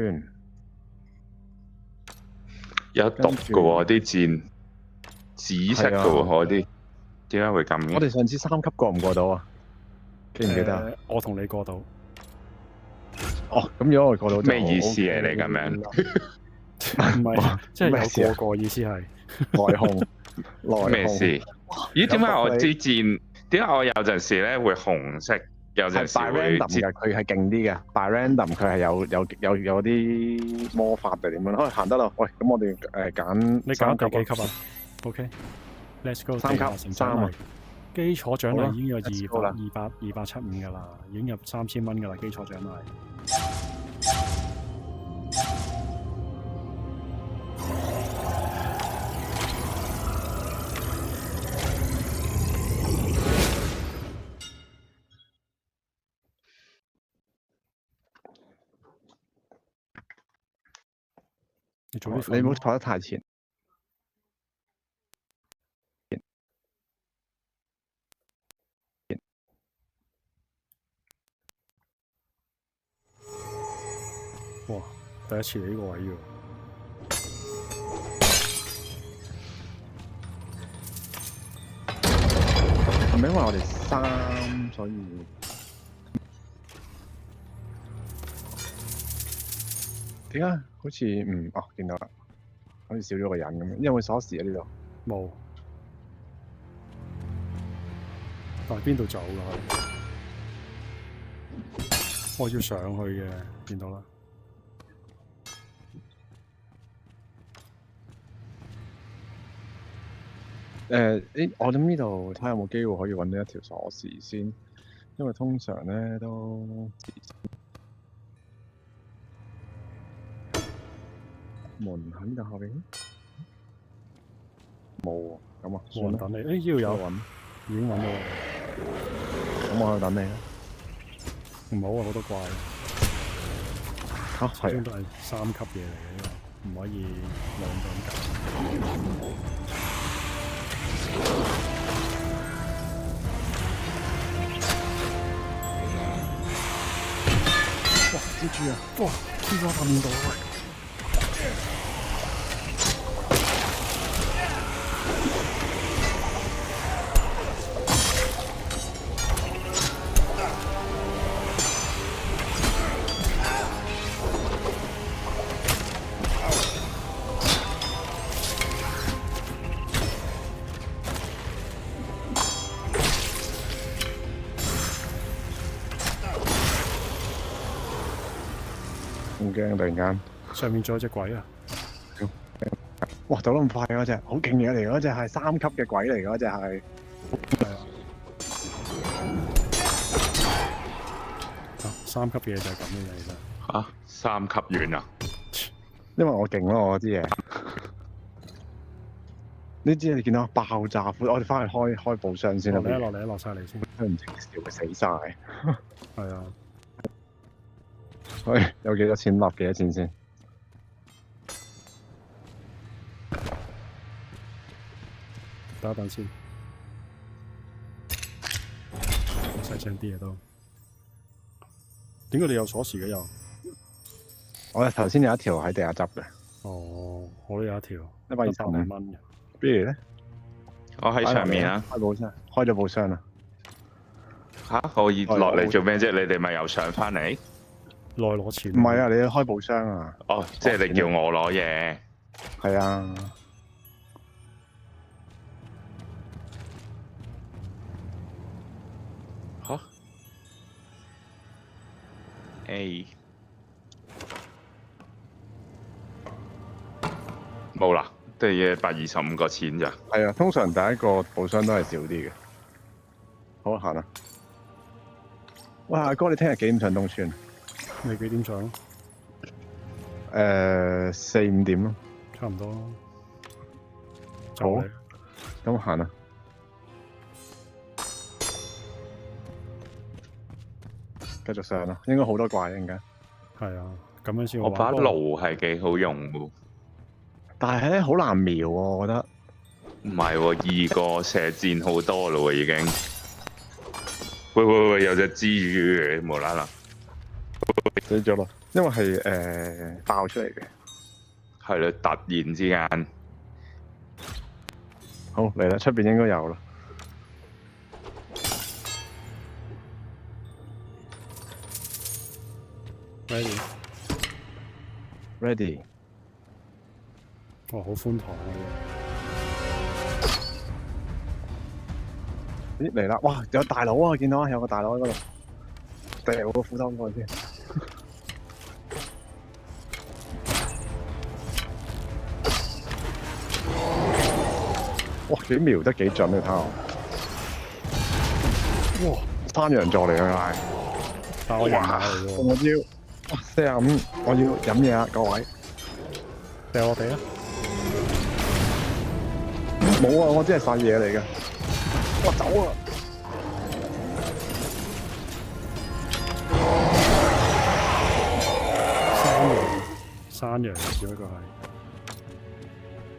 村，有毒嘅喎啲箭，紫色嘅喎我啲，點解會咁嘅？我哋上次3級過唔過到啊？記唔記得啊？我同你過到。哦，咁如果我過到就咩意思嚟？你咁樣？唔係，即係有過意思係內訌，內訌。咩事？咦？點解我支箭？點解我有陣時咧會紅色，有陣時會 random 嘅？佢係勁啲嘅，by random 佢係有啲魔法定點樣？可以行得啦。喂，咁我哋揀你揀第幾級啊 ？OK，Let's go。3級3啊！基礎獎勵已經有275㗎啦，已經入3000蚊㗎啦，基礎獎勵。你唔好坐得太前。哇！第一次嚟呢個位喎。係咪因為我哋3，所以點解好似見到啦，好似少咗個人咁樣，因為鎖匙啊呢度冇。但係邊度走㗎？我要上去嘅，見到啦。我諗呢度睇下有冇機會可以揾到一條鎖匙先，因為通常咧都門喺度後邊冇喎，咁啊，冇人等你。呢度有揾，已經揾到啦。咁我喺度等你啦。唔好啊，好多怪。係。始終都係3級嘢嚟嘅呢個，唔可以兩個人搞。哇！蜘蛛啊！哇！蜘蛛喺面度啊！好驚！突然間，上面仲有隻鬼啊！哇，走得咁快嗰隻，好勁嘢嚟嗰隻係3級嘅鬼嚟嗰隻係。係啊。3級嘅嘢就係咁嘅其實。3級完啊！因為我勁咯，我啲嘢。呢支你見到爆炸款，我哋翻去開寶箱先啦。落嚟，落晒嚟先。佢唔知幾時會死晒。係啊。喂，有幾多錢立幾多錢先？等一等先。細聲啲嘢都。點解你有鎖匙嘅又？我哋頭先有一條喺地下執嘅。哦，我都有一條，125蚊嘅。邊嚟咧？我喺上面啊！開寶箱，開咗寶箱啦。可以落嚟做咩啫？你哋咪又上翻嚟？內攞錢。唔係啊，你要開寶箱啊。哦，即係你叫我攞嘢。係啊。嚇？A 冇啦，都係125個錢咋。係啊，通常第一個寶箱都係少啲嘅。好行啦。喂，阿哥，你聽日幾點上東村？你幾點上？4、5點咯。差唔多。好。咁行啦。繼續上啦，應該好多怪應該。係啊，咁樣先。我把爐係幾好用喎。但係咧好難瞄喎，我覺得。唔係喎，2個射箭好多咯喎，已經。喂，有隻蜘蛛嘅，無啦啦。死咗啦！因為係爆出嚟嘅。係啦，突然之間。好嚟啦，出邊應該有啦。Ready。哇，好寬敞啊！咦嚟啦！哇，有大佬啊！見到啊，有個大佬喺嗰度，掉個斧頭過去先。哇，幾瞄得幾準你睇下。哇，山羊座嚟㗎係。但我人馬嚟喎。我要，哇45，我要飲嘢啊，各位。掉我哋啊！冇啊，我真係晒嘢嚟嘅。哇，走啊！山羊只不過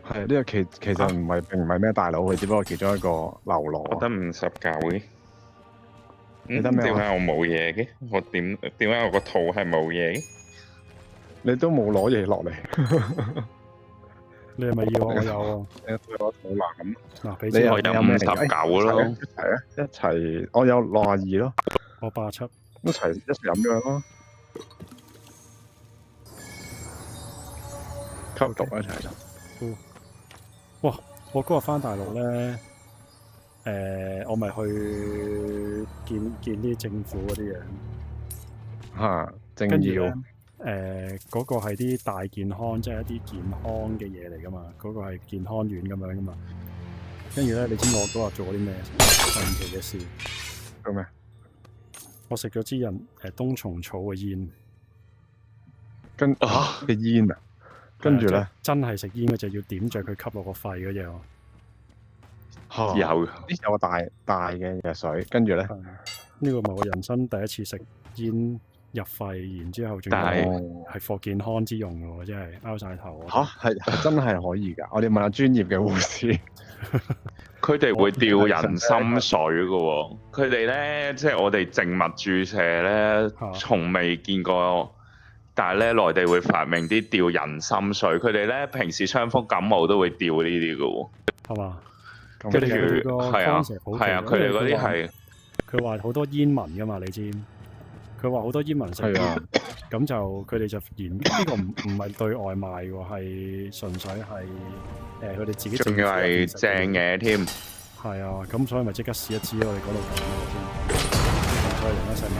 係呢個其實並唔係咩大佬，佢只不過其中一個流羅。我得59嘅。你得咩？點解我冇嘢嘅？我點解我個肚係冇嘢嘅？你都冇攞嘢落嚟。你係咪要我有啊？你對我肚腩咁。嗱，俾我有59咯。一齊，我有62咯。我87。一齊飲咗咯。吸毒一齊咯。哇！我嗰日翻大陸咧，我咪去見啲政府嗰啲嘢。嚇，政跟住咧，要。嗰個係啲大健康，即係一啲健康嘅嘢嚟噶嘛。嗰個係健康院咁樣噶嘛。跟住咧，你知我嗰日做咗啲咩神奇嘅事？做咩？我食咗支冬蟲草嘅煙。嘅煙啊！跟住咧，真係食煙嗰隻要點着佢吸落個肺嗰隻喎。有個大嘅藥水，跟住咧，呢個咪我人生第一次食煙入肺，然之後仲要係for健康之用嘅喎，真係拗晒頭。係真係可以㗎！我哋問下專業嘅護士。佢哋會吊人心水嘅喎，佢哋咧即係我哋靜脈注射咧，從未見過。但係咧，內地會發明啲吊人心水，佢哋咧平時傷風感冒都會吊呢啲嘅喎，係嘛？跟住係啊，佢哋嗰啲係佢話好多煙民㗎嘛，你知？佢話好多煙民食嘅，咁就佢哋就研呢個唔係對外賣喎，係純粹係佢哋自己。仲要係正嘢添。係啊，咁所以咪即刻試一試我哋嗰度講先，再用一細米。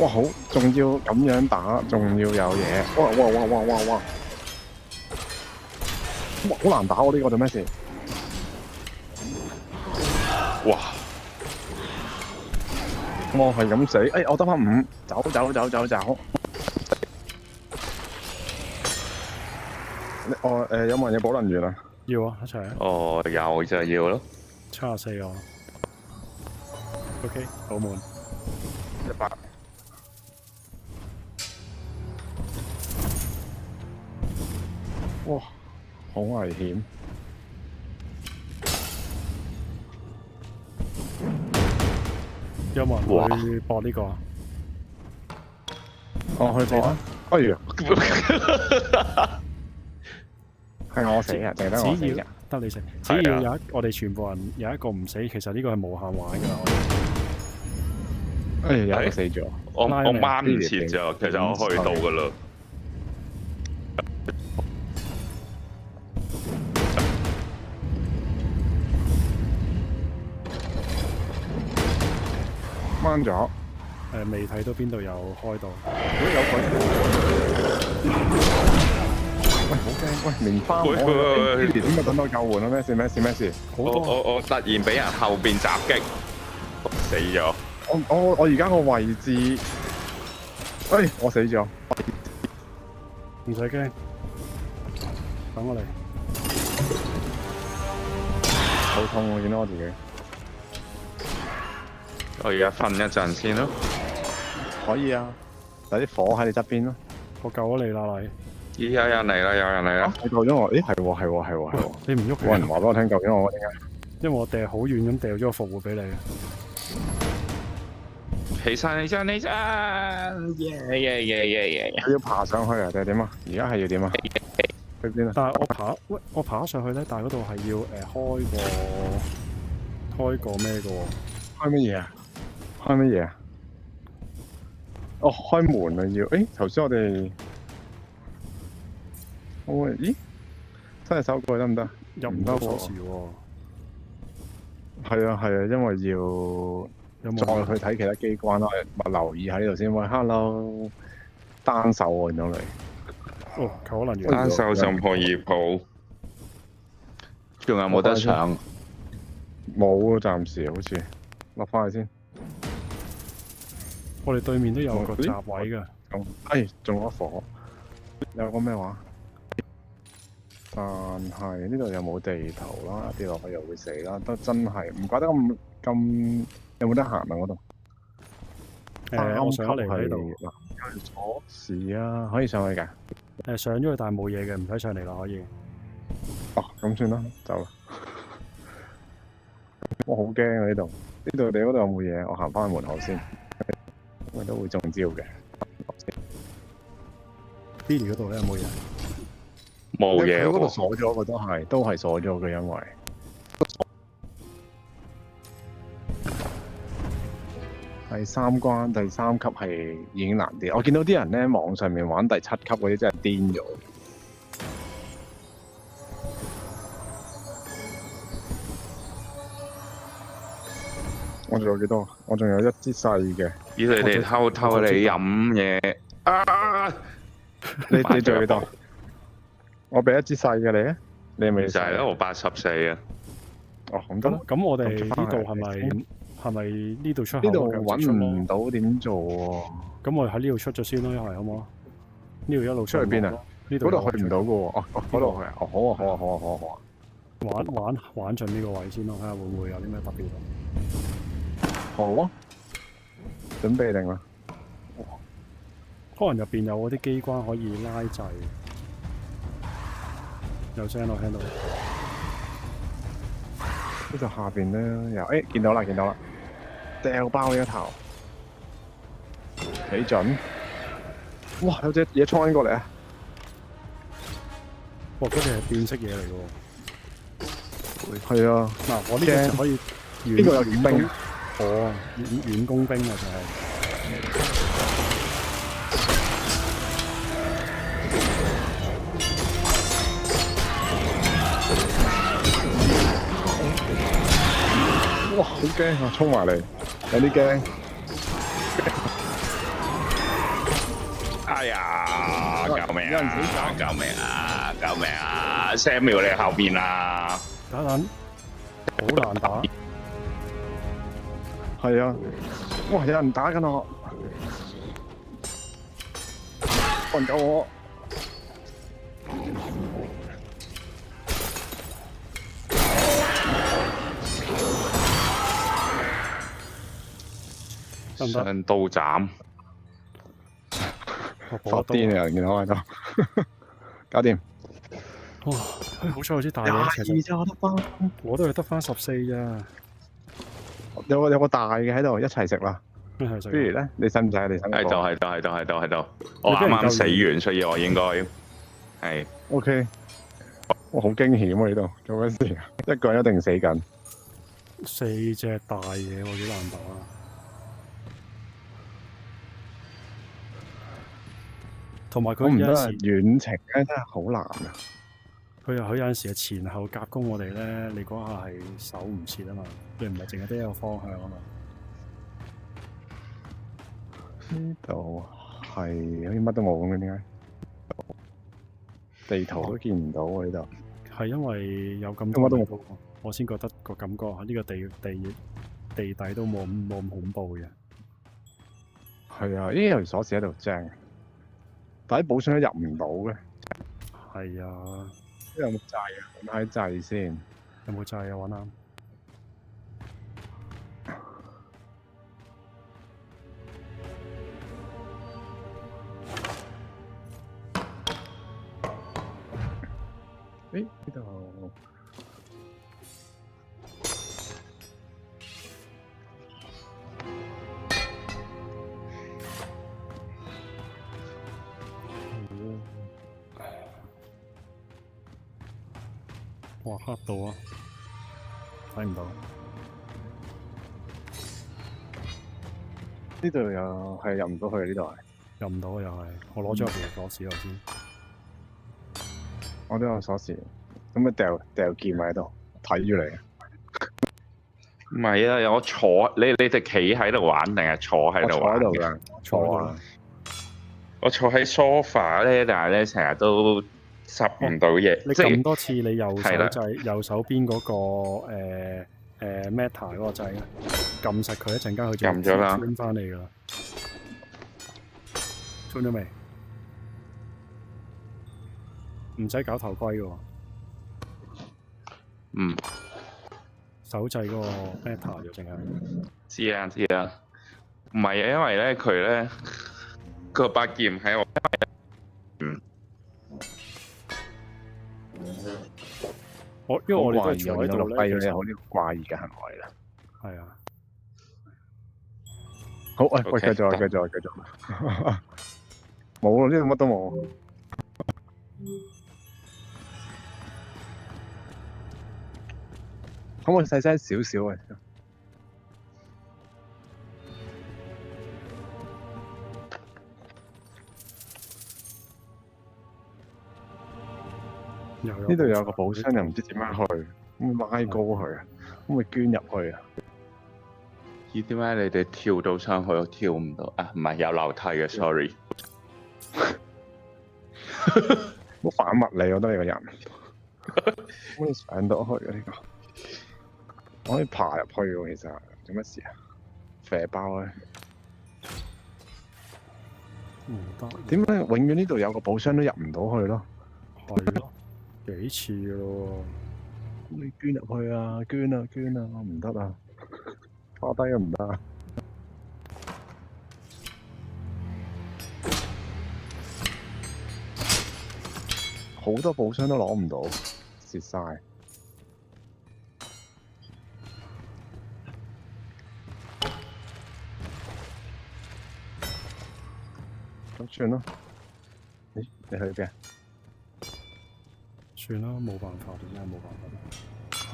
哇好，仲要咁樣打，仲要有嘢，哇！好難打喎呢個做咩事？哇！我係咁死，我得翻5，走！有冇人要補能源啊？要啊，一齊啊！哦，有就要咯。74啊。OK， 好滿。100。哇，好危險！有冇人去搏呢個啊？我去搏啊！哎呀，係我死啊！淨係得我死啫，得你死。只要我哋全部人有一個唔死，其實呢個係無限玩㗎。有一個死咗。我掹唔切咋，其實我去到㗎啦。掹咗。未睇到邊度有開到。有鬼！喂，好驚！喂，棉花火！點解等到救援啊？咩事？我突然俾人後邊襲擊，死咗。我而家個位置，我死咗。唔使驚，等我嚟。好痛！我見到我自己。我而家瞓一陣先咯。可以啊，有啲火喺你側邊咯。我救咗你啦，你。咦，有人嚟啦！你救咗我？咦，係喎。你唔喐嘅。冇人話俾我聽究竟我點解？因為我掉好遠咁掉咗個復活俾你。起身起身起身！耶！佢要爬上去啊？定係點啊？而家係要點啊？去邊啊？但係我爬上去咧，但係嗰度係要開個咩嘅喎？開乜嘢啊？開乜嘢啊？哦，開門啊要。誒，頭先我哋，咦？真係手過去得唔得？入唔到鎖匙喎。係啊，因為要再去睇其他機關啦，咪留意喺呢度先。喂 ，hello， 單手喎，原來你。哦，可能要單手就可以抱，仲有冇得上？冇啊，暫時好似落翻去先。我哋對面都有個閘位㗎。中咗火。有個咩話？但係呢度又冇地圖啦，跌落去又會死啦，都真係唔怪得咁有冇得行啊嗰度？我上咗嚟喺度。嗱，有鎖匙啊，可以上去㗎。上咗去但係冇嘢嘅，唔使上嚟啦，可以。哦，咁算啦，走啦。我好驚啊呢度，你嗰度有冇嘢？我行翻去門口先，我都會中招嘅。Billy 嗰度咧有冇嘢？冇嘢喎。嗰度鎖咗嘅都係鎖咗嘅，因為第三關第3級係已經難啲。我見到啲人咧網上面玩第7級嗰啲真係癲咗。我仲有幾多？我仲有一支細嘅。以你哋偷你飲嘢啊！你仲有幾多？我俾一支細嘅你啊！你係咪就係咯，我84啊。哦，咁得。咁我哋呢度係咪呢度出口？呢度揾唔到點做喎。咁我哋喺呢度出咗先咯，一係好唔好啊？呢度一路出去邊啊？呢度嗰度去唔到嘅喎。哦，嗰度去啊！哦，好啊，好啊。玩盡呢個位先咯，睇下會唔會有啲咩特別。好啊，準備定啦。可能入邊有嗰啲機關可以拉掣。有聲我聽到。呢度下邊咧有，見到啦，掉爆你一頭，幾準！哇，有隻嘢衝緊過嚟啊！哇，嗰隻係變色嘢嚟嘅喎。係啊，嗱，我呢隻就可以邊個有遠兵？哦，遠攻兵啊，就係。哇！好驚啊，衝埋嚟，有啲驚。哎呀！救命啊！救命啊！救命啊！Samuel 你後邊啊！等等，好難打。係啊！哇！有人打緊我，冇人救我。上刀斬，發癲啊！見到喺度，搞掂。哇！好彩有支大嘅，其實我都係得翻14咋。有個大嘅喺度，一齊食啦。不如咧，你使唔使？喺度。我啱啱死完，所以我應該係。OK。哇！好驚險啊！呢度做緊事，一個人一定死緊。4隻大嘢喎，幾難打啊！同埋佢有陣時遠程咧真係好難啊！佢有陣時係前後夾攻我哋咧，你嗰下係守唔切啊嘛，你唔係淨係得一個方向啊嘛。呢度係好似乜都冇咁嘅，點解？地圖都見唔到喎呢度。係因為有咁多地，我先覺得個感覺呢個地底都冇咁恐怖嘅。係啊，呢條鎖匙喺度正。但係寶箱都入唔到嘅。係啊。有冇掣啊？揾下啲掣先。有冇掣啊？揾啱。呢度。哇，黑到啊！睇唔到。呢度又係入唔到去，呢度係入唔到啊又係。我攞咗入邊鎖匙頭先。我都有鎖匙，咁咪掉劍喺度睇住你。唔係啊，我坐你哋企喺度玩定係坐喺度玩嘅？我坐喺度㗎，坐啊！我坐喺 sofa 咧，但係咧成日都執唔到嘢。你即係撳多次你右手係啦掣，右手邊嗰、個Meta 嗰個掣咧，撳實佢一陣間佢就撳咗啦穿翻嚟㗎啦。穿咗未？唔使搞頭盔㗎喎。嗯，手掣嗰個 Meta 就淨係。知啊。唔係啊，因為咧佢咧個把劍喺我。因為我哋都係係坐喺度落低咧，你有呢個怪異嘅行為啦。係啊。好，喂，繼 OK，續。冇啊，呢度乜都冇。可唔可以細聲少少啊？呢度有個寶箱，又唔知點樣去，可唔可以拉高佢啊？可唔可以捐入去啊？咦？點解你哋跳到上去，我跳唔到啊？唔係有樓梯嘅，sorry。好反物理，我覺得你個人。可以上到去啊？呢個我可以爬入去喎，其實做乜事啊？肥包咧，唔得。點解永遠呢度有個寶箱都入唔到去咯？係咯，幾次咯可唔可以捐入去啊？捐啊！我唔得啊，趴低又唔得啊。好多寶箱都攞唔到，蝕晒。咁算啦。咦？你去邊？算啦，冇辦法，真係冇辦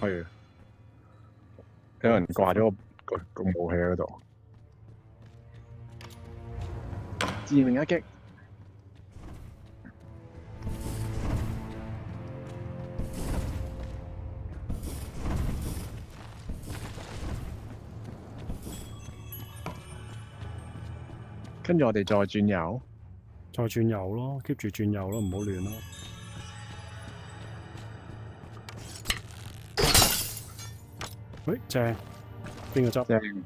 法。去。有人掛咗個武器喺嗰度。致命一擊。跟住我哋再轉右，再轉右咯 ，keep 住轉右咯，唔好亂咯。喂，正，邊個執？正。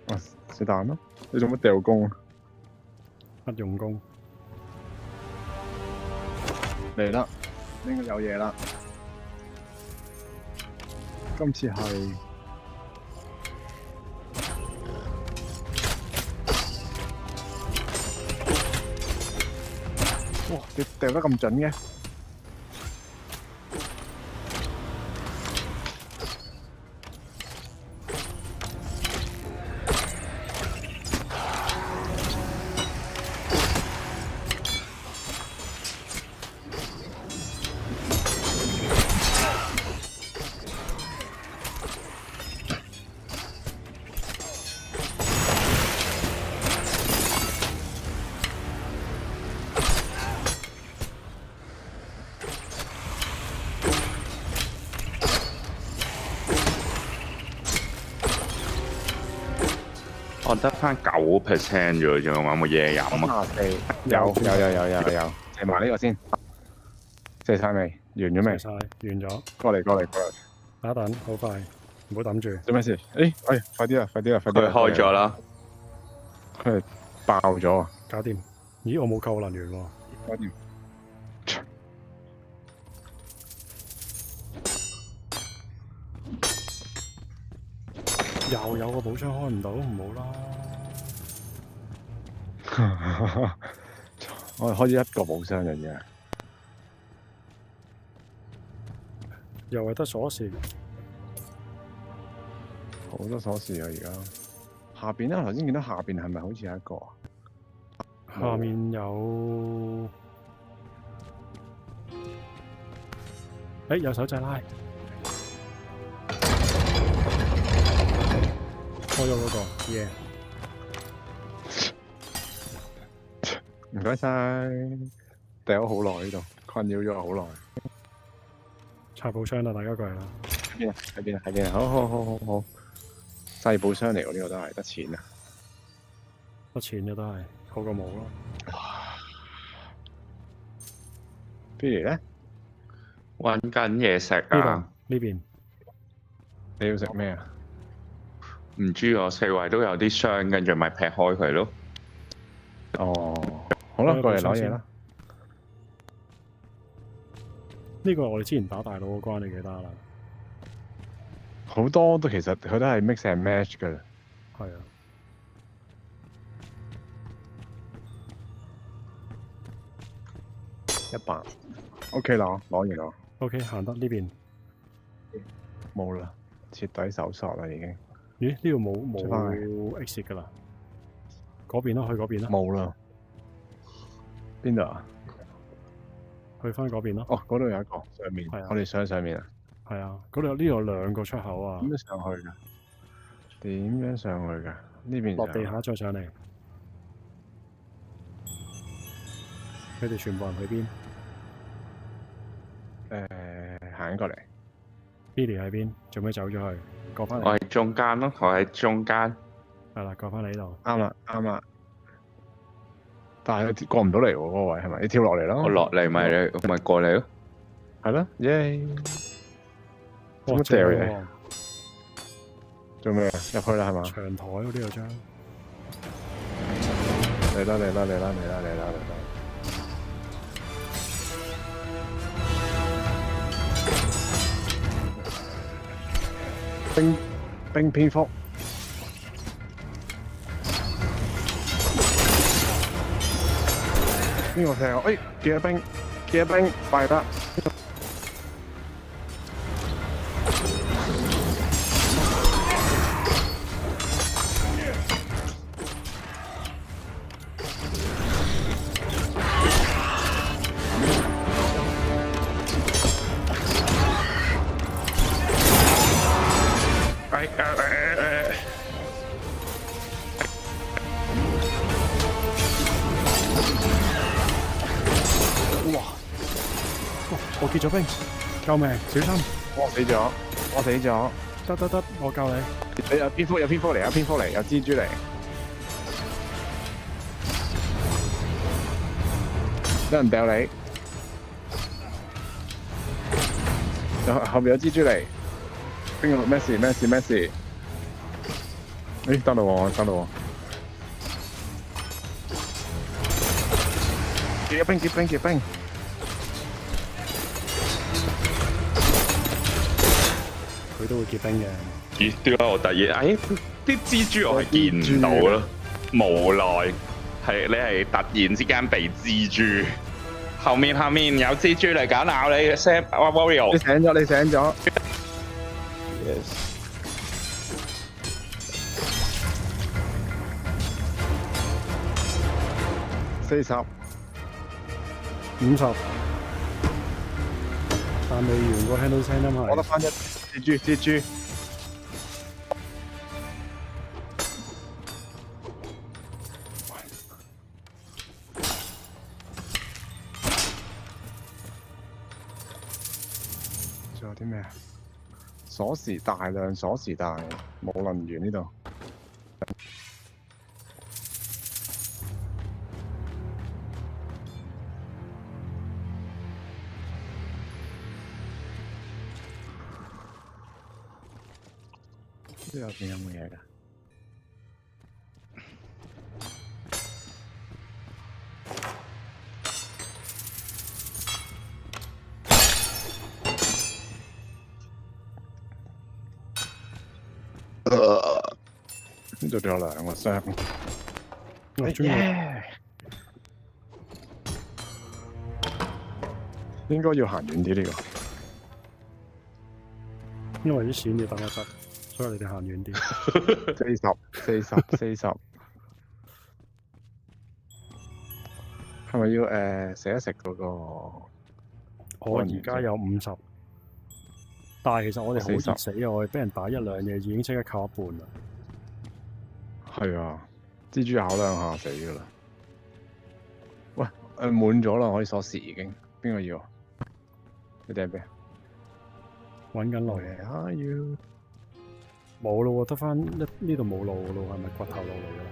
啊，是但咯。你做乜掉弓啊？不用功。嚟啦，應該有嘢啦。今次係。哇！你掉得咁準嘅？我得翻9% 啫喎，仲有冇嘢飲啊？有，射埋呢個先，射晒未？完咗未？晒，完咗。過嚟。等，好快，唔好抌住。做咩事？快啲啦！佢開咗啦。佢係爆咗啊！搞掂。咦，我冇夠能源喎。搞掂。又有個寶箱開唔到，唔好啦。我哋開咗一個寶箱嘅啫。又係得鎖匙。好多鎖匙啊！而家下邊咧，我頭先見到下邊係咪好似有一個啊？下面有有手掣拉，開咗嗰個，耶！唔該晒，掉咗好耐呢度，困擾咗我好耐。拆步槍啦，大家過嚟啦。喺邊啊？喺邊啊？喺邊啊？好，細步槍嚟喎，呢個都係得錢啊！得錢嘅都係，好過冇咯。Billy 咧，揾緊嘢食呢度啊！呢邊你要食咩啊？唔知我四圍都有啲箱，跟住咪劈開佢咯。哦，好啦，過嚟攞嘢啦。呢個我哋之前打大佬嗰關，你記得啦？好多都其實佢都係 mix and match 㗎。係啊。100 OK 啦，攞完啦。OK， 行得呢邊。冇啦，徹底搜索啦已經。咦？呢度冇 exit 㗎啦。嗰邊咯，去嗰邊啦。冇啦。邊度啊？去翻嗰邊咯。哦，嗰度有一個上面，我哋上面啊。係啊，嗰度呢度有兩個出口啊。點樣上去㗎？點樣上去㗎？呢邊落地下再上嚟。佢哋全部人去邊？行過嚟。Billy 喺邊？做咩走咗去？過翻嚟。我喺中間咯，我喺中間。係啦，過翻嚟呢度。啱啦。但係過唔到嚟喎，嗰個位係咪？你跳落嚟咯。我落嚟咪過嚟咯。係咯，耶！做乜掉嘢？做咩啊？入去啦係嘛？長台嗰啲有張。嚟啦！冰蝙蝠。邊個射我？結咗冰，快得！我結咗冰，救命！小心！我死咗。得，我救你。你有蝙蝠嚟，有蜘蛛嚟。有人掉你。後面有蜘蛛嚟。邊個？咩事？得啦喎。結冰。佢都會結冰嘅。咦？點解我突然啲蜘蛛我係見唔到咯？無奈你係突然之間被蜘蛛。後面有蜘蛛嚟緊咬你嘅 Sam Warrior。你醒咗。Yes。40、50。但未完個 handle 聲音係。我得翻一蜘蛛。仲有啲咩啊？大量鎖匙帶，冇能源呢度。呢邊有冇嘢㗎？呢度仲有2個箱。應該要行遠啲呢個。因為啲錢要等我執，所以你哋行遠啲。40。係咪要食一食嗰個？我而家有50。但係其實我哋好易40死啊！我哋俾人打一兩嘢已經即刻扣一半啦。係啊，蜘蛛咬兩下死噶啦。喂，滿咗啦，可以鎖匙已經。邊個要啊？你掟邊？揾緊路， Where are you？冇咯喎，得翻呢度冇路咯，係咪掘頭路嚟㗎啦？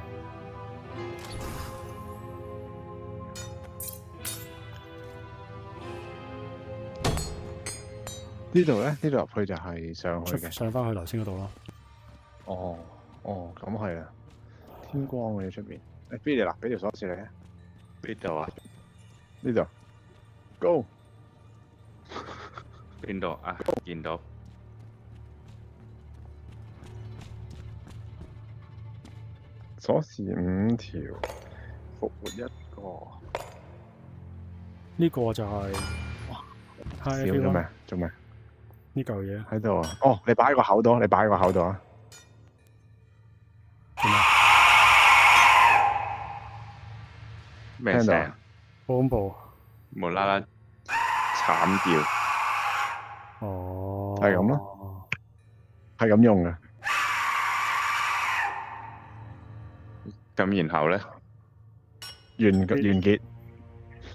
呢度咧，呢度入去就係上去嘅。上翻去頭先嗰度咯。哦，咁係啊，天光嘅出邊。Billy 嗱，俾條鎖匙你啊。邊度啊？呢度 ，Go。邊度啊？見到。鎖匙5條，復活1個。呢個就係少咗咩？做咩？呢嚿嘢喺度啊！哦，你擺喺個口度，你擺喺個口度啊！咩聲？好恐怖！無啦啦慘叫。哦，係咁咯，係咁用嘅。咁然後咧，完結。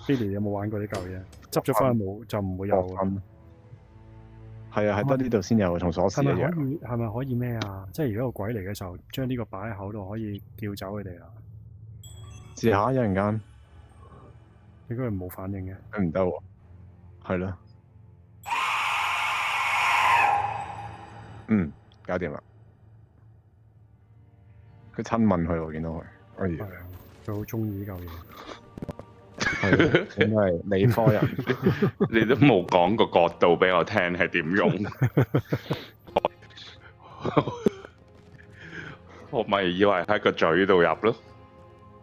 Billy 有冇玩過呢嚿嘢？執咗翻去冇就唔會有㗎。係啊，係得呢度先有，同鎖匙一樣。係咪可以咩啊？即係如果個鬼嚟嘅時候，將呢個擺喺口度，可以叫走佢哋啊？試下一陣間。應該係冇反應嘅。佢唔得喎。係咯。搞掂啦。佢親吻佢喎，見到佢。係啊，佢好中意呢嚿嘢。係，應該係理科人。你都冇講個角度俾我聽係點用，我咪以為喺個嘴度入咯。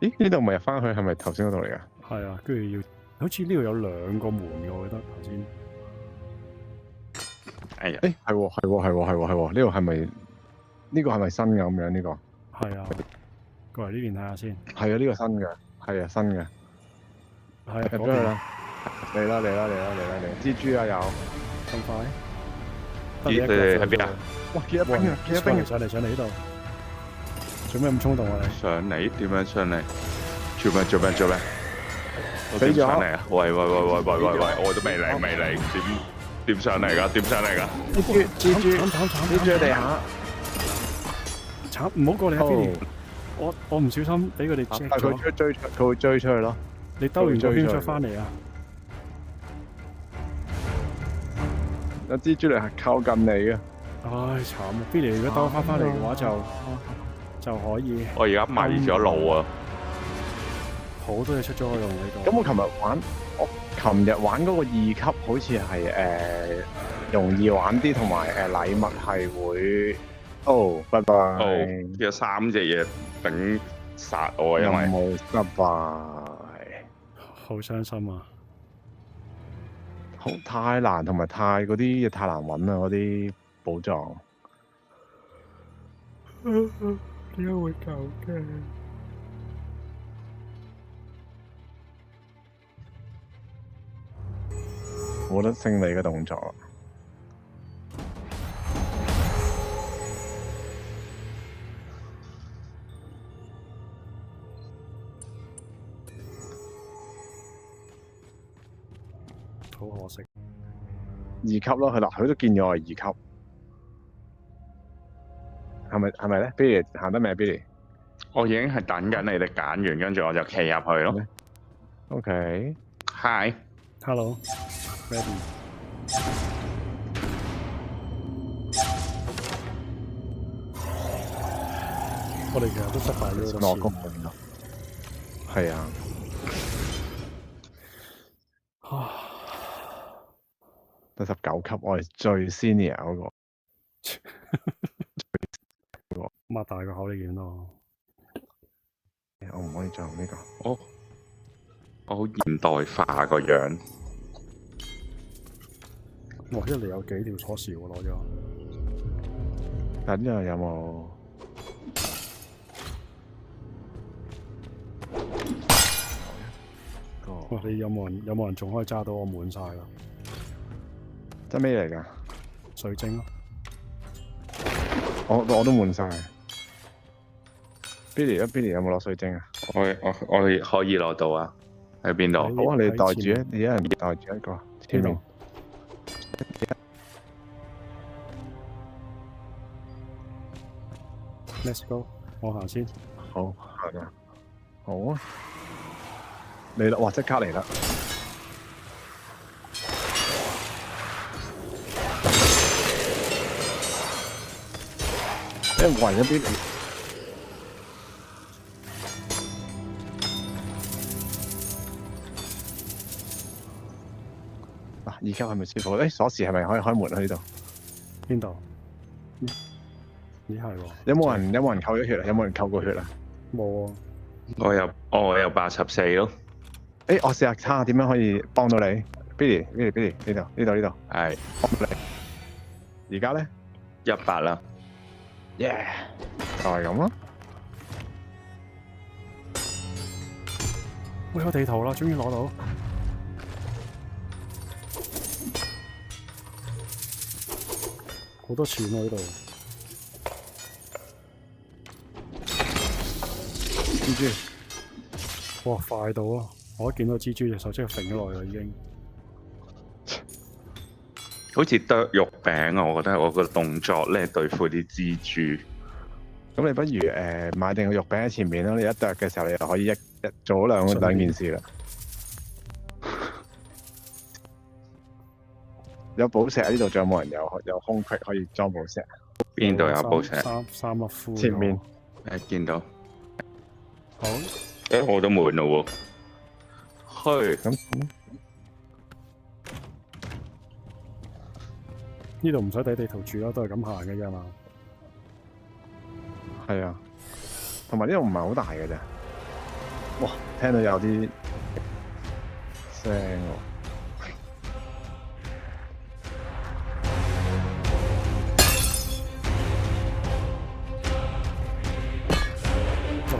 咦？呢度咪入翻去？係咪頭先嗰度嚟㗎？係啊，跟住要好似呢度有2個門嘅，我覺得頭先。哎呀！係喎，呢度係咪呢個係咪新嘅咁樣？呢個係啊，過嚟呢邊睇下先。係啊，呢個新嘅，係啊，新嘅。係啊，入咗去啦！嚟啦！蜘蛛啊有。咁快？咦？你哋喺邊啊？哇！見一兵啊！見一兵啊！上嚟呢度。做咩咁衝動啊？你上嚟？點樣上嚟？做咩？我死咗點上嚟啊！喂！我都未嚟，點上嚟㗎？蜘蛛喺地下。慘！唔好過嚟啊 Billy！我唔小心俾佢哋 check 咗。佢會追出去咯。你兜完個圈再翻嚟啊！有蜘蛛嚟係靠近你嘅。唉，慘啊 ！Billy 如果兜翻嚟嘅話就可以。我而家迷咗路啊！好多嘢出咗去用呢個。咁我琴日玩嗰個2級好似係容易玩啲，同埋禮物係會拜拜。有3隻嘢頂殺我，因為冇失敗。好傷心啊！太難，同埋嗰啲嘢太難揾啦，嗰啲寶藏。點解會咁嘅？冇得勝利嘅動作。好可惜。2級咯，佢都見咗我係2級。係咪咧 ？Billy 行得未 ？Billy， 我已經係等緊你哋揀完，跟住我就企入去咯。OK。Hi。Hello。Ready。我哋其實都失敗咗落功啦。係啊。第19級，我係最 senior 嗰個。擘大個口你見咯。我唔可以再用呢個。我好現代化個樣。哇！一嚟有幾條鎖匙喎，攞咗。但呢度有冇？哇！你有冇人仲可以揸到我滿晒啦？真咩嚟㗎？水晶咯。我都換晒。Billy 有冇攞水晶啊？我可以攞到啊！喺邊度？好啊，你袋住啊！你一人袋住一個前面。Let's go， 我行先。好行啊！好啊！嚟啦！哇！即刻嚟啦！圍咗Billy。嗱，而家係咪舒服？鎖匙係咪可以開門啊？呢度邊度？咦係喎。有冇人扣咗血啊？有冇人扣過血啊？冇啊。我有84咯。我試下睇下點樣可以幫到你。Billy 呢度。係。幫到你。而家咧100啦。耶！就係咁咯。喂，有地圖啦，終於攞到。好多錢喎呢度。蜘蛛，哇快到啊！我一見到蜘蛛隻手即刻揈咗落去啦已經。好似剁肉餅啊！我覺得我個動作咧對付啲蜘蛛。咁你不如買定個肉餅喺前面咯，你一剁嘅時候你就可以一做兩件事啦。有寶石呢度，仲有冇人有空隙可以裝寶石？邊度有寶石？三粒灰。前面。見到。好。我都悶咯喎。咁。呢度唔使睇地圖住啦，都係咁行嘅啫嘛。係啊，同埋呢度唔係好大嘅啫。哇，聽到有啲聲喎。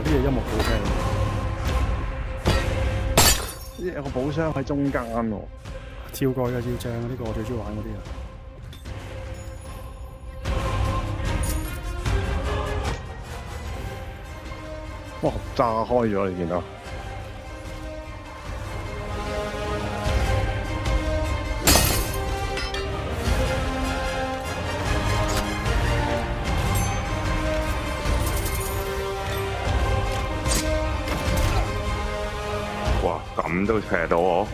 啲嘢音樂好聽。有個寶箱喺中間喎。跳過嘅要正，呢個我最中意玩嗰啲啊。哇！炸開咗，你見到？哇！咁都射到我？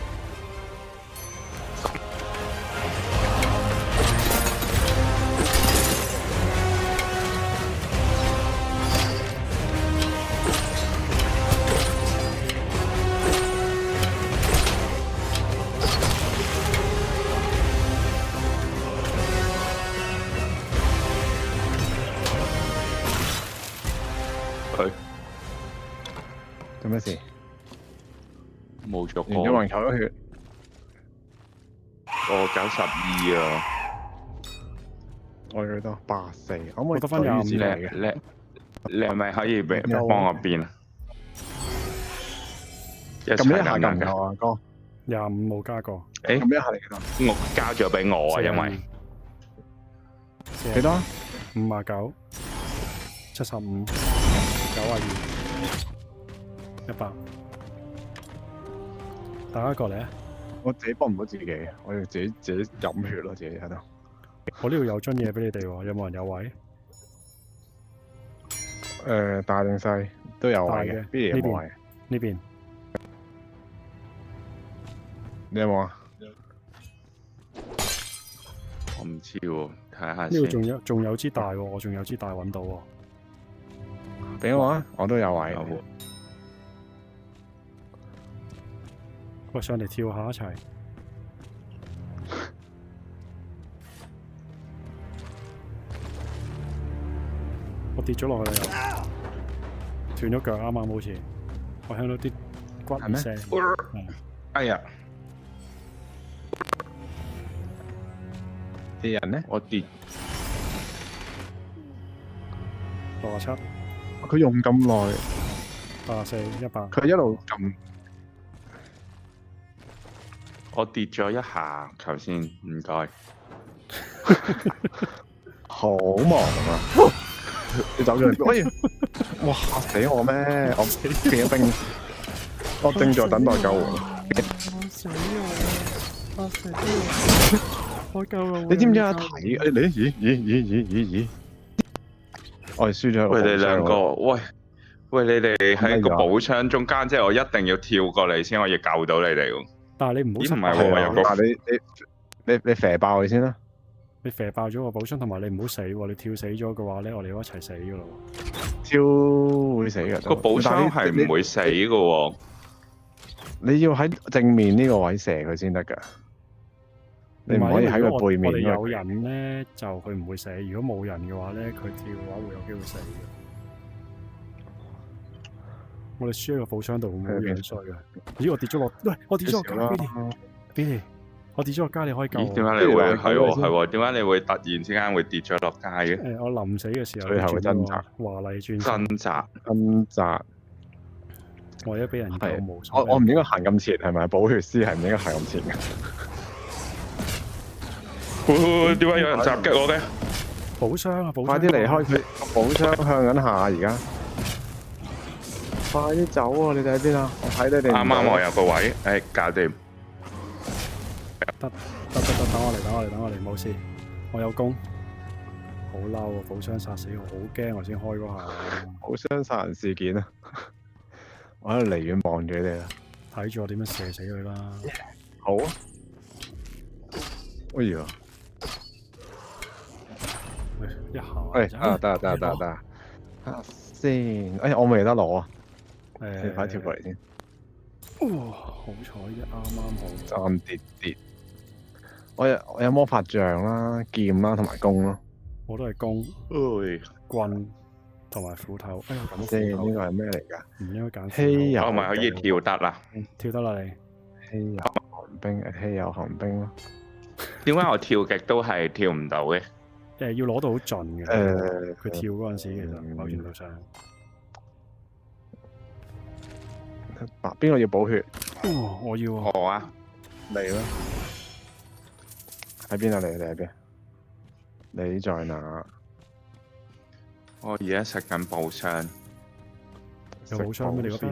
做咩事？冇咗個。有冇人扣咗血？我92啊。我幾多？84。可唔可以得翻25嘅？你係咪可以幫我變啊？撳一下夠唔夠啊，哥？25冇加過。撳一下嚟嘅。我加咗俾我啊，因為幾多？59、75、92、100。大家過嚟啊！我自己幫唔到自己，我要自己飲血咯，自己喺度。我呢度有樽嘢俾你哋喎，有冇人有位？大定細都有位嘅。邊有冇位？呢邊。你有冇啊？我唔知喎，睇下呢度仲有支大喎，我仲有支大揾到喎。俾我啊！我都有位。喂，上嚟跳下一齊。我跌咗落去啦，又斷咗腳，啱啱好似。我聽到啲骨聲。哎呀！啲人咧？我跌。67。佢用咁耐。84、100。佢一路撳。我跌咗一下，頭先唔該。好忙啊！你走咗嚟，喂！哇嚇死我咩？我變咗兵，我正在等待救援。我死我救我！你知唔知啊？睇你咦？我哋輸咗。喂，你兩個，喂，你哋喺個寶箱中間，即係我一定要跳過嚟先可以救到你哋喎。但係你唔好咦？唔係喎，我有個。但你射爆佢先啦！你射爆咗個寶箱，同埋你唔好死喎！你跳死咗嘅話咧，我哋一齊死噶咯。跳會死嘅。個寶箱係唔會死嘅喎。你要喺正面呢個位射佢先得㗎。你唔可以喺佢背面。我哋有人咧，就佢唔會死；如果冇人嘅話咧，佢跳嘅話會有機會死嘅。我哋輸喺個寶箱度好樣衰嘅。咦！我跌咗落，喂！我跌咗落街，Billy，我跌咗落街，你可以救我。咦？點解你會係？點解你會突然之間會跌咗落街嘅？我臨死嘅時候，最後嘅掙扎，華麗轉掙扎。我一俾人救無數。我唔應該行咁前係咪？補血師係唔應該行咁前嘅。點解有人襲擊我嘅？寶箱啊！寶箱！快啲離開佢！寶箱向緊下而家。快啲走啊！你哋喺邊啊？我睇你哋。啱啱我有個位，搞掂。得，等我嚟，冇事。我有功。好嬲啊！寶箱殺死我，好驚我先開嗰下。寶箱殺人事件啊！我喺度離遠望住你哋啦。睇住我點樣射死佢啦。好啊。哎呀！一下。得。先，我未得攞啊！你快跳過嚟先。哇！好彩啫，啱好。爭跌。我有魔法杖啦、劍啦同埋弓咯。我都係弓、棍同埋斧頭。哎呀，咁先呢個係咩嚟㗎？唔應該揀。稀有。我咪可以跳得啦。跳得啦你。稀有寒冰咯。點解我跳極都係跳唔到嘅？要攞到好盡嘅。佢跳嗰陣時其實某程度上。邊個要補血？我要啊。我啊。嚟啦。喺邊啊？你喺邊？你在哪？我而家食緊寶箱。有寶箱咩？你嗰邊？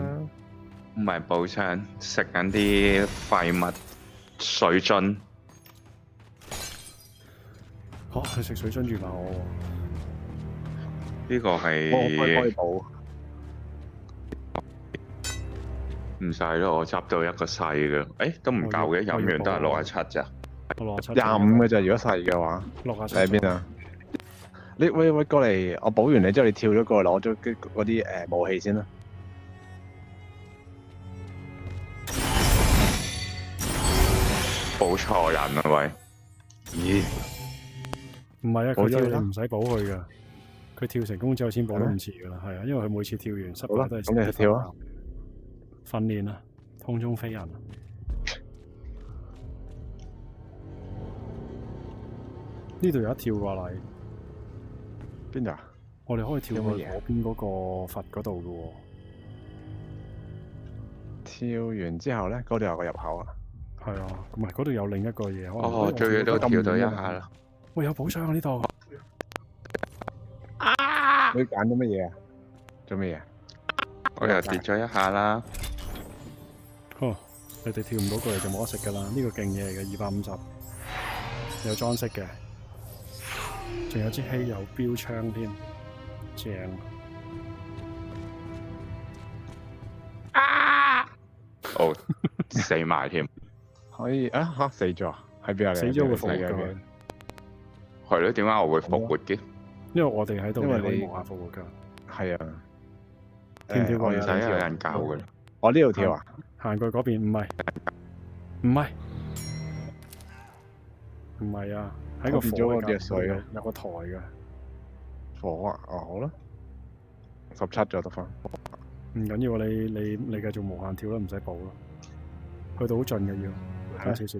唔係寶箱，食緊啲廢物水樽。佢食水樽住埋我喎。呢個係。我可以補。唔使咯，我執到一個細嘅。都唔夠嘅，飲完都係67咋。25嘅咋，如果細嘅話。67。你喺邊啊？你喂過嚟，我補完你之後，你跳咗過嚟攞咗嗰啲武器先啦。補錯人啊喂！咦？唔係啊，佢跳你唔使補佢噶，佢跳成功之後先補都唔遲噶啦，係啊，因為佢每次跳完失敗都係。咁你跳啊！訓練啊，空中飛人。呢度有一跳過嚟。邊度啊？我哋可以跳去嗰邊嗰個佛嗰度噶喎。跳完之後咧，嗰度有個入口啊。係啊，唔係嗰度有另一個嘢。哦，最嘢都跳到一下啦。喂，有寶箱啊呢度。你揀咗乜嘢啊？做乜嘢？我又跌咗一下啦。你哋跳唔到過嚟就冇得食噶啦。呢個勁嘢嚟嘅，250，有裝飾嘅，仲有支稀有標槍添，正。死埋添。可以啊？嚇死咗啊？喺邊啊？死咗會復活㗎。係咯？點解我會復活嘅？因為我哋喺度，因為你無限復活㗎。係啊。跳過唔使有人教㗎啦。我呢度跳啊？行過去嗰邊，唔係啊，喺個火嘅水啊，有個台嘅。火啊！好啦，17咗得翻。唔緊要啊，你繼續無限跳啦，唔使補啦。去到好盡嘅要，加少少。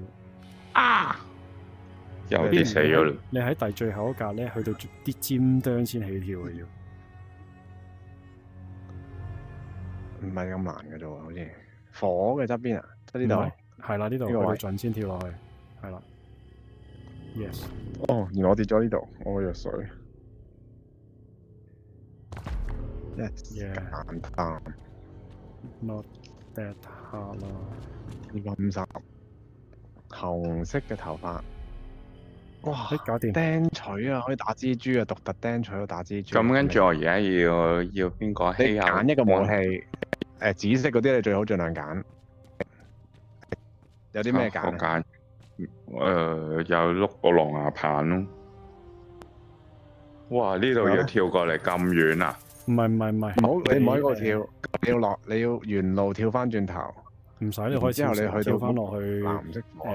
又跌死咗啦！你喺第最後一格咧，去到啲尖端先起跳嘅要。唔係咁難嘅啫喎，好似火嘅側邊啊，即係呢度。係啦，呢度去到盡先跳落去，係啦。Yes。哦，原來我跌咗呢度，我個藥水。Yes， Yeah， 簡單。 not that hard 啦。50，紅色嘅頭髮。哇！搞掂。釘錘啊，可以打蜘蛛啊，獨特釘錘可以打蜘蛛。咁跟住我而家要邊個？你揀一個武器，紫色嗰啲你最好盡量揀。有啲咩揀？我揀有碌個狼牙棒咯。哇！呢度要跳過嚟咁遠啊？唔係，你唔好喺嗰度跳，你要沿路跳翻轉頭。唔使，你可以之後你去到跳翻落去藍色我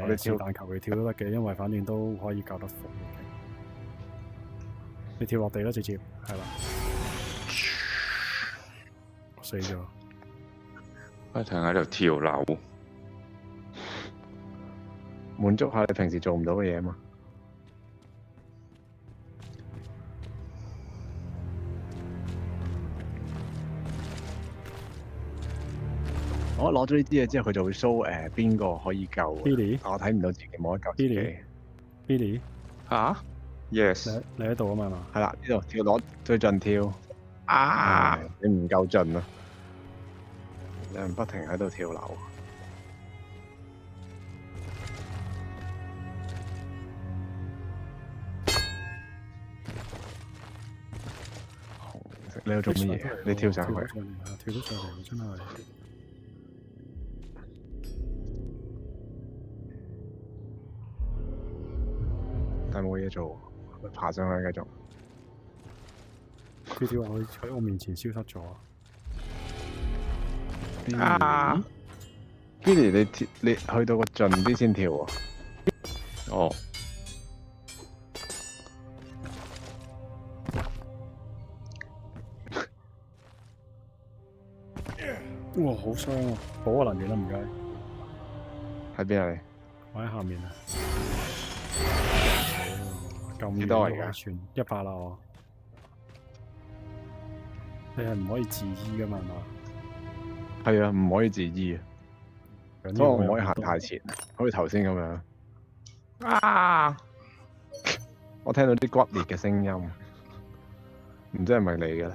哋是但求其跳都得嘅，因為反正都可以救得服。你跳落地啦，直接係啦。我死咗。不停喺度跳樓，滿足下你平時做唔到嘅嘢嘛。我攞咗呢啲嘢之後，佢就會 show 邊個可以救。Billy，我睇唔到自己，冇得救自己。Billy， 嚇 ？Yes， 你喺度啊嘛？係啦，呢度跳攞最盡跳。啊！你唔夠盡啊！有人不停喺度跳樓。紅色，你喺度做乜嘢？你跳上去。跳咗上嚟，真係。但係冇嘢做，爬上去繼續。跳跳喺我面前消失咗。啊 Billy， 你去到個盡啲先跳喎。哦。哇！好傷啊！補個能源啦，唔該。喺邊啊你？我喺下面啊。咁幾多嚟㗎？算100啦我。你係唔可以自醫噶嘛？係啊，唔可以自醫啊。所以我唔可以行太前，好似頭先咁樣。啊！我聽到啲骨裂嘅聲音，唔知係咪你嘅咧？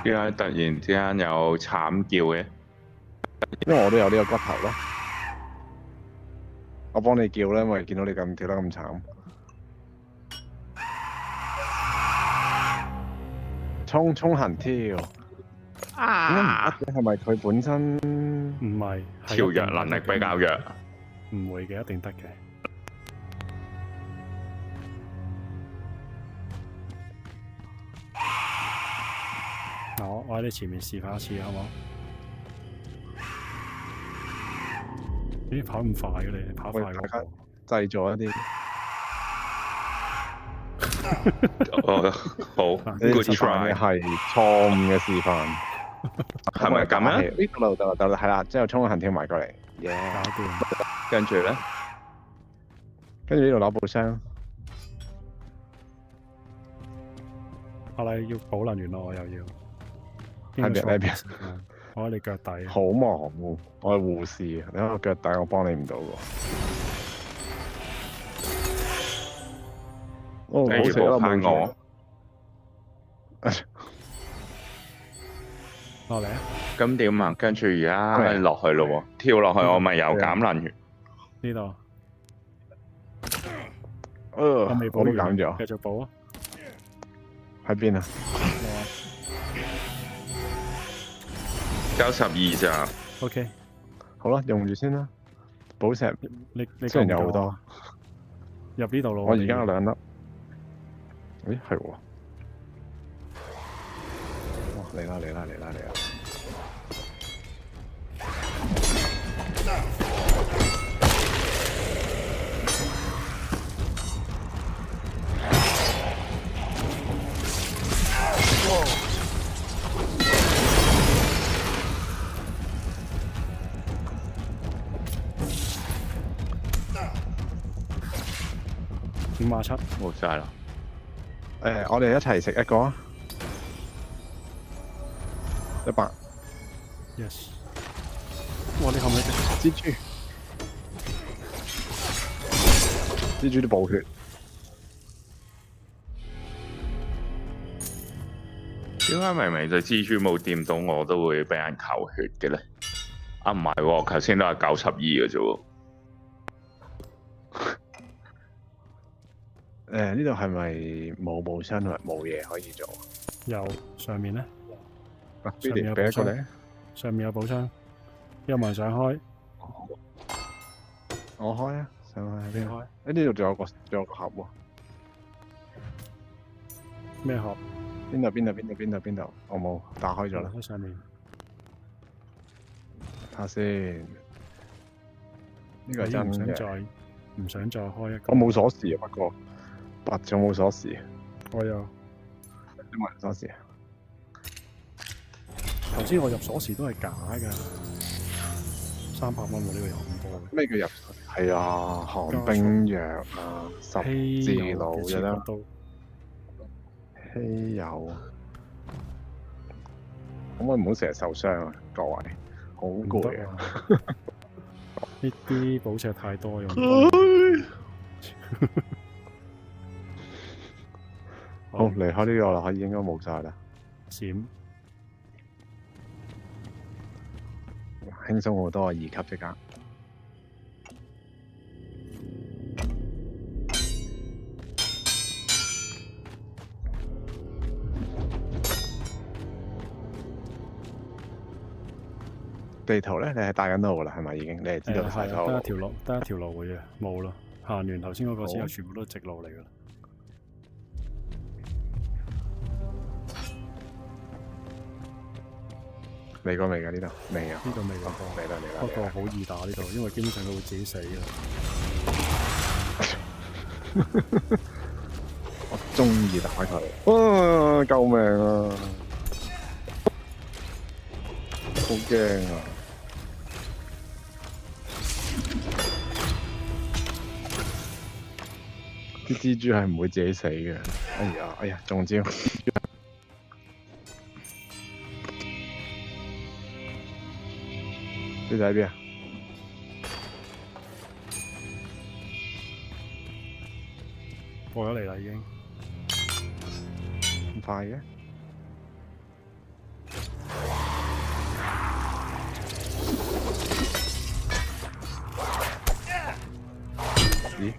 點解突然之間有慘叫嘅？因為我都有呢個骨頭咯。我幫你叫啦，因為見到你咁跳得咁慘。衝行跳。啊！係咪佢本身唔係跳躍能力比較弱？唔會嘅，一定得嘅。我喺你前面示範一次，好冇？咦，跑咁快嘅你，跑快嗰個。製造一啲。哦，好 ，good 示範 try。係錯誤嘅示範。係咪咁啊？呢度得啦，係啦，之後衝行跳埋過嚟。搞掂。跟住咧，跟住呢度攞部箱。我哋要補能源咯，我又要。喺邊？我喺你腳底。好忙喎，我係護士，你喺我腳底，我幫你唔到喎。哦，好死啦，冇我。落嚟啊！咁點啊？跟住而家落去咯喎，跳落去我咪有減能源。呢度。我未補完，都減咗。繼續補啊！喺邊啊？92咋 ？OK。好啦，用住先啦。寶石，你雖然有好多。入呢度咯。我而家有2粒。咦，係喎。哇！嚟啦！57，冇晒啦。我哋一齊食一個啊！100。Yes。哇！你後尾蜘蛛，蜘蛛都補血。點解明明隻蜘蛛冇掂到我都會俾人扣血嘅咧？啊唔係喎，頭先都係92嘅啫喎。呢度係咪冇武槍同埋冇嘢可以做？有上面咧，啊上面有俾一寶箱個你，上面有寶箱，有冇人想開？我開啊，上去喺邊開開？呢度仲有個盒喎。咩盒？邊度？我冇打開咗啦。喺上面。睇下先。呢個係真嘅。唔想再開一個。我冇鎖匙啊，不過拔咗冇鎖匙。我有。有冇人鎖匙啊？頭先我入鎖匙都係假㗎，300蚊喎，呢個有咁多嘅。咩叫入？係啊，寒冰藥啊，十字路嘅啦，稀有。可唔可以唔好成日受傷啊？各位，好攰啊！呢啲寶石太多用。好，離開呢個啦，應該冇晒啦。閃。輕鬆好多啊！2級即刻。地圖咧，你係帶緊路啦，係咪已經？你係知道晒所有路。得一條路嘅啫，冇啦。行完頭先嗰個之後，全部都係直路嚟㗎啦。嚟過未㗎？呢度未啊？呢度未過。嚟啦！不過好易打呢度，因為基本上都會自己死㗎。我中意打佢。啊！救命啊！好驚啊！啲蜘蛛係唔會自己死嘅。哎呀，中招！你喺邊啊？過咗嚟啦，已經。咁快嘅？咦？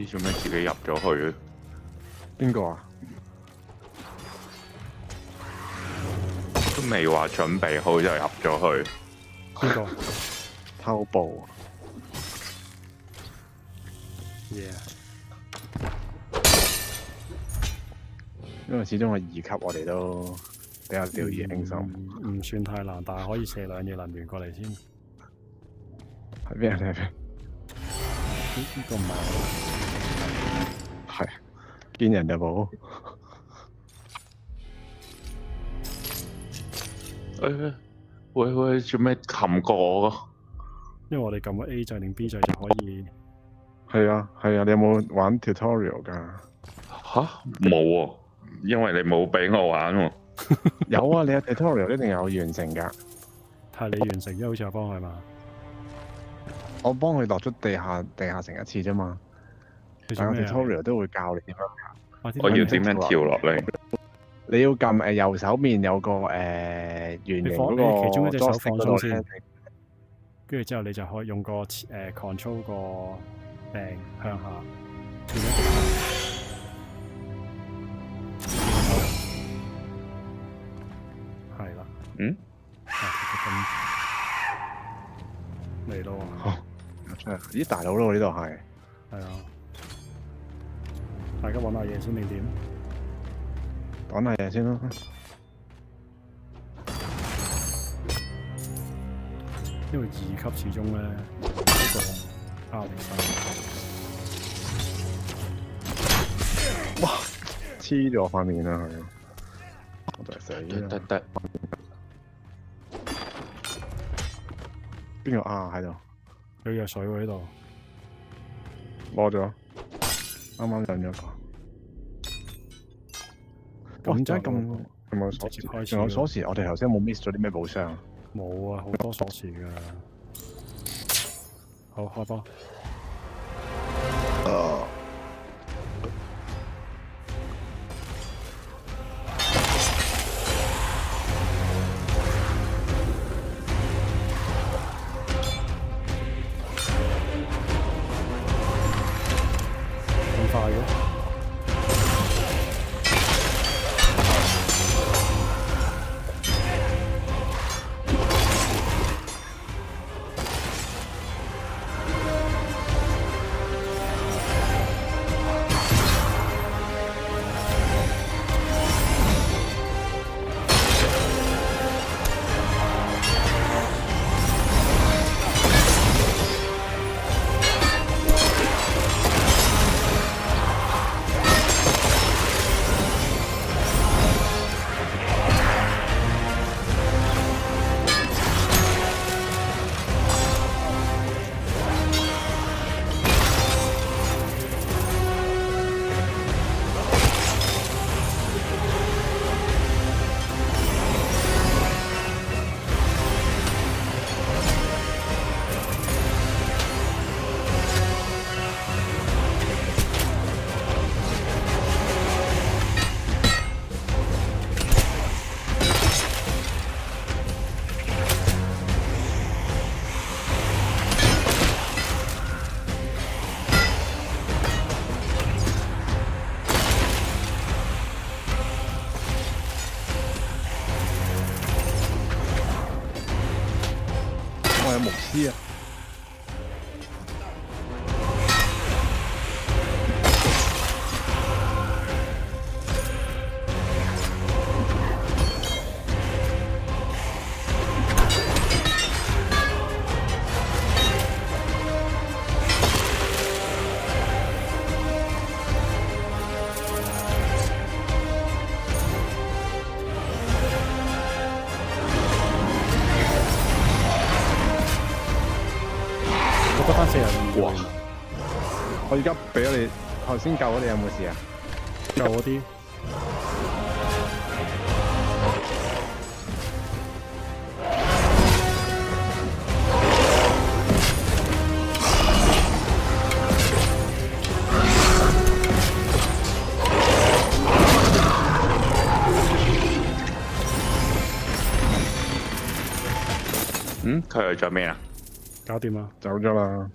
做咩自己入咗去？邊個啊？都未話準備好就入咗去。邊個？偷步。因為始終係2級，我哋都比較掉以輕心。唔算太難，但係可以射2嘢能源過嚟先。喺邊啊？你喺邊？呢個唔係。係。見人就冇。喂，做咩冚過我㗎？因為我哋撳個 A 掣定 B 掣就可以。係啊，你有冇玩 tutorial 㗎？吓？冇喎，因為你冇俾我玩喎。有啊，你有 tutorial 一定有完成㗎。係你完成啫，好似我幫佢嘛。我幫佢落咗地下城一次啫嘛。但係 tutorial 都會教你點樣行。我要點樣跳落嚟？你要撳右手面有個圓形嗰個，其中一隻手放鬆先，跟住之後你就可以用個control 個柄向下轉一條係啦。嗯？嚟咯喎！好，咦大佬咯，呢度係。係啊，大家揾下嘢先定點？講下嘢先咯。因為2級始終咧呢個壓力細。哇！黐咗塊面啦佢，我就係死啦。得。邊個啊喺度？有藥水喎呢度。攞咗，啱啱上咗個。哇！真係咁仲有鎖匙，直接開始仲有鎖匙。我哋頭先有冇 miss 咗啲咩寶箱？冇啊，好多鎖匙㗎。好，開波。咁快嘅？我有牧師啊！得翻42哇！我而家俾咗你，頭先救咗你有冇事啊？救嗰啲。佢去咗咩啊？搞掂啦！走咗啦。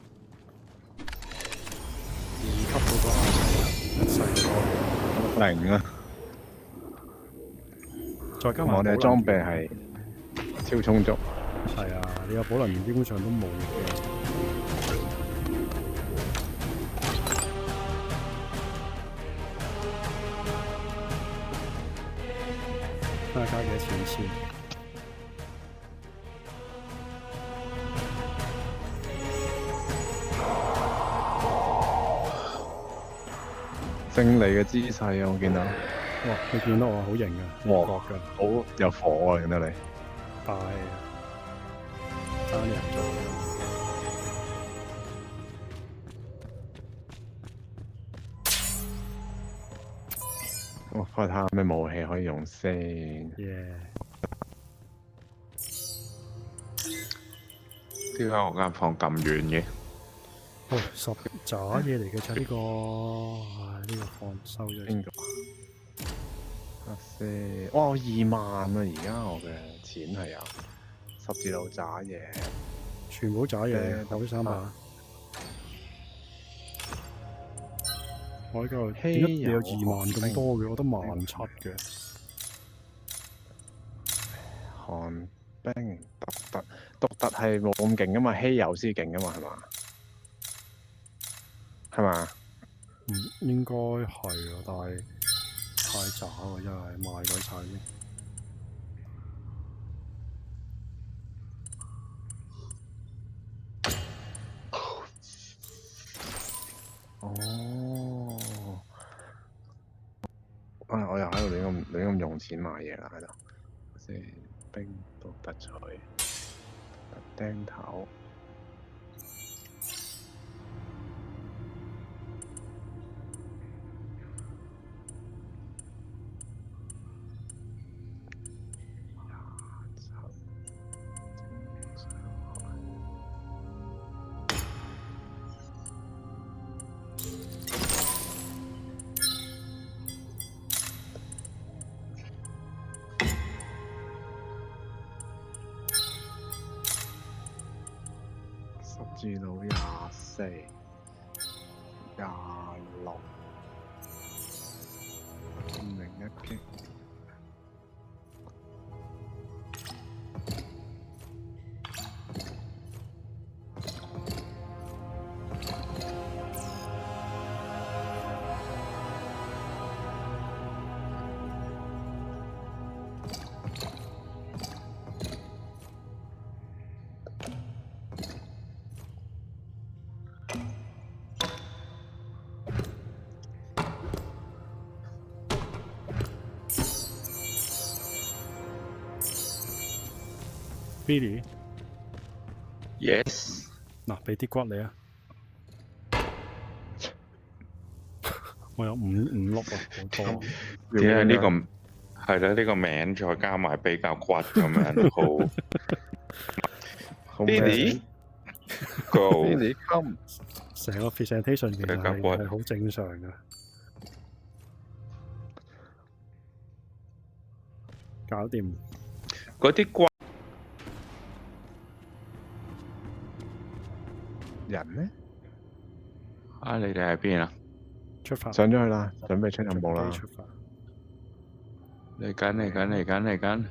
2級嗰個一世多，零啊！再加埋我哋嘅裝備係超充足。係啊，你有寶能源基本上都冇嘅。睇下加幾多錢先。勝利嘅姿勢啊！我見到。哇！你見到我好型啊，哇覺㗎，好有火啊！見到你。大啊，爭人做。我睇下咩武器可以用先。耶！點解我間房咁遠嘅？喂，10渣嘢嚟嘅啫呢個，唉，呢個放收咗先。邊個？啊先，哇！我2萬啊！而家我嘅錢係有10字路渣嘢。全部渣嘢，投咗300。我呢個點解你有2萬咁多嘅？我得17000嘅。寒冰獨特係冇咁勁噶嘛，稀有先勁噶嘛，係嘛？係嘛？應該係啊，但係太渣喎，真係賣鬼晒先。哦，我又喺度亂咁用錢買嘢啦喺度，即係冰獨特彩、釘頭。至到24、26，501K。Billy， Yes。嗱，俾啲骨你啊！我有五碌啊，好多啊。點解呢個係啦？呢個名再加埋比較骨咁樣，好。Billy go。Billy come。成個 presentation 其實比較骨係好正常嘅。搞掂。嗰啲骨人呢？啊！你哋喺邊啊？出發。上咗去啦，準備出任務啦。出發。嚟緊嚟緊嚟緊嚟緊。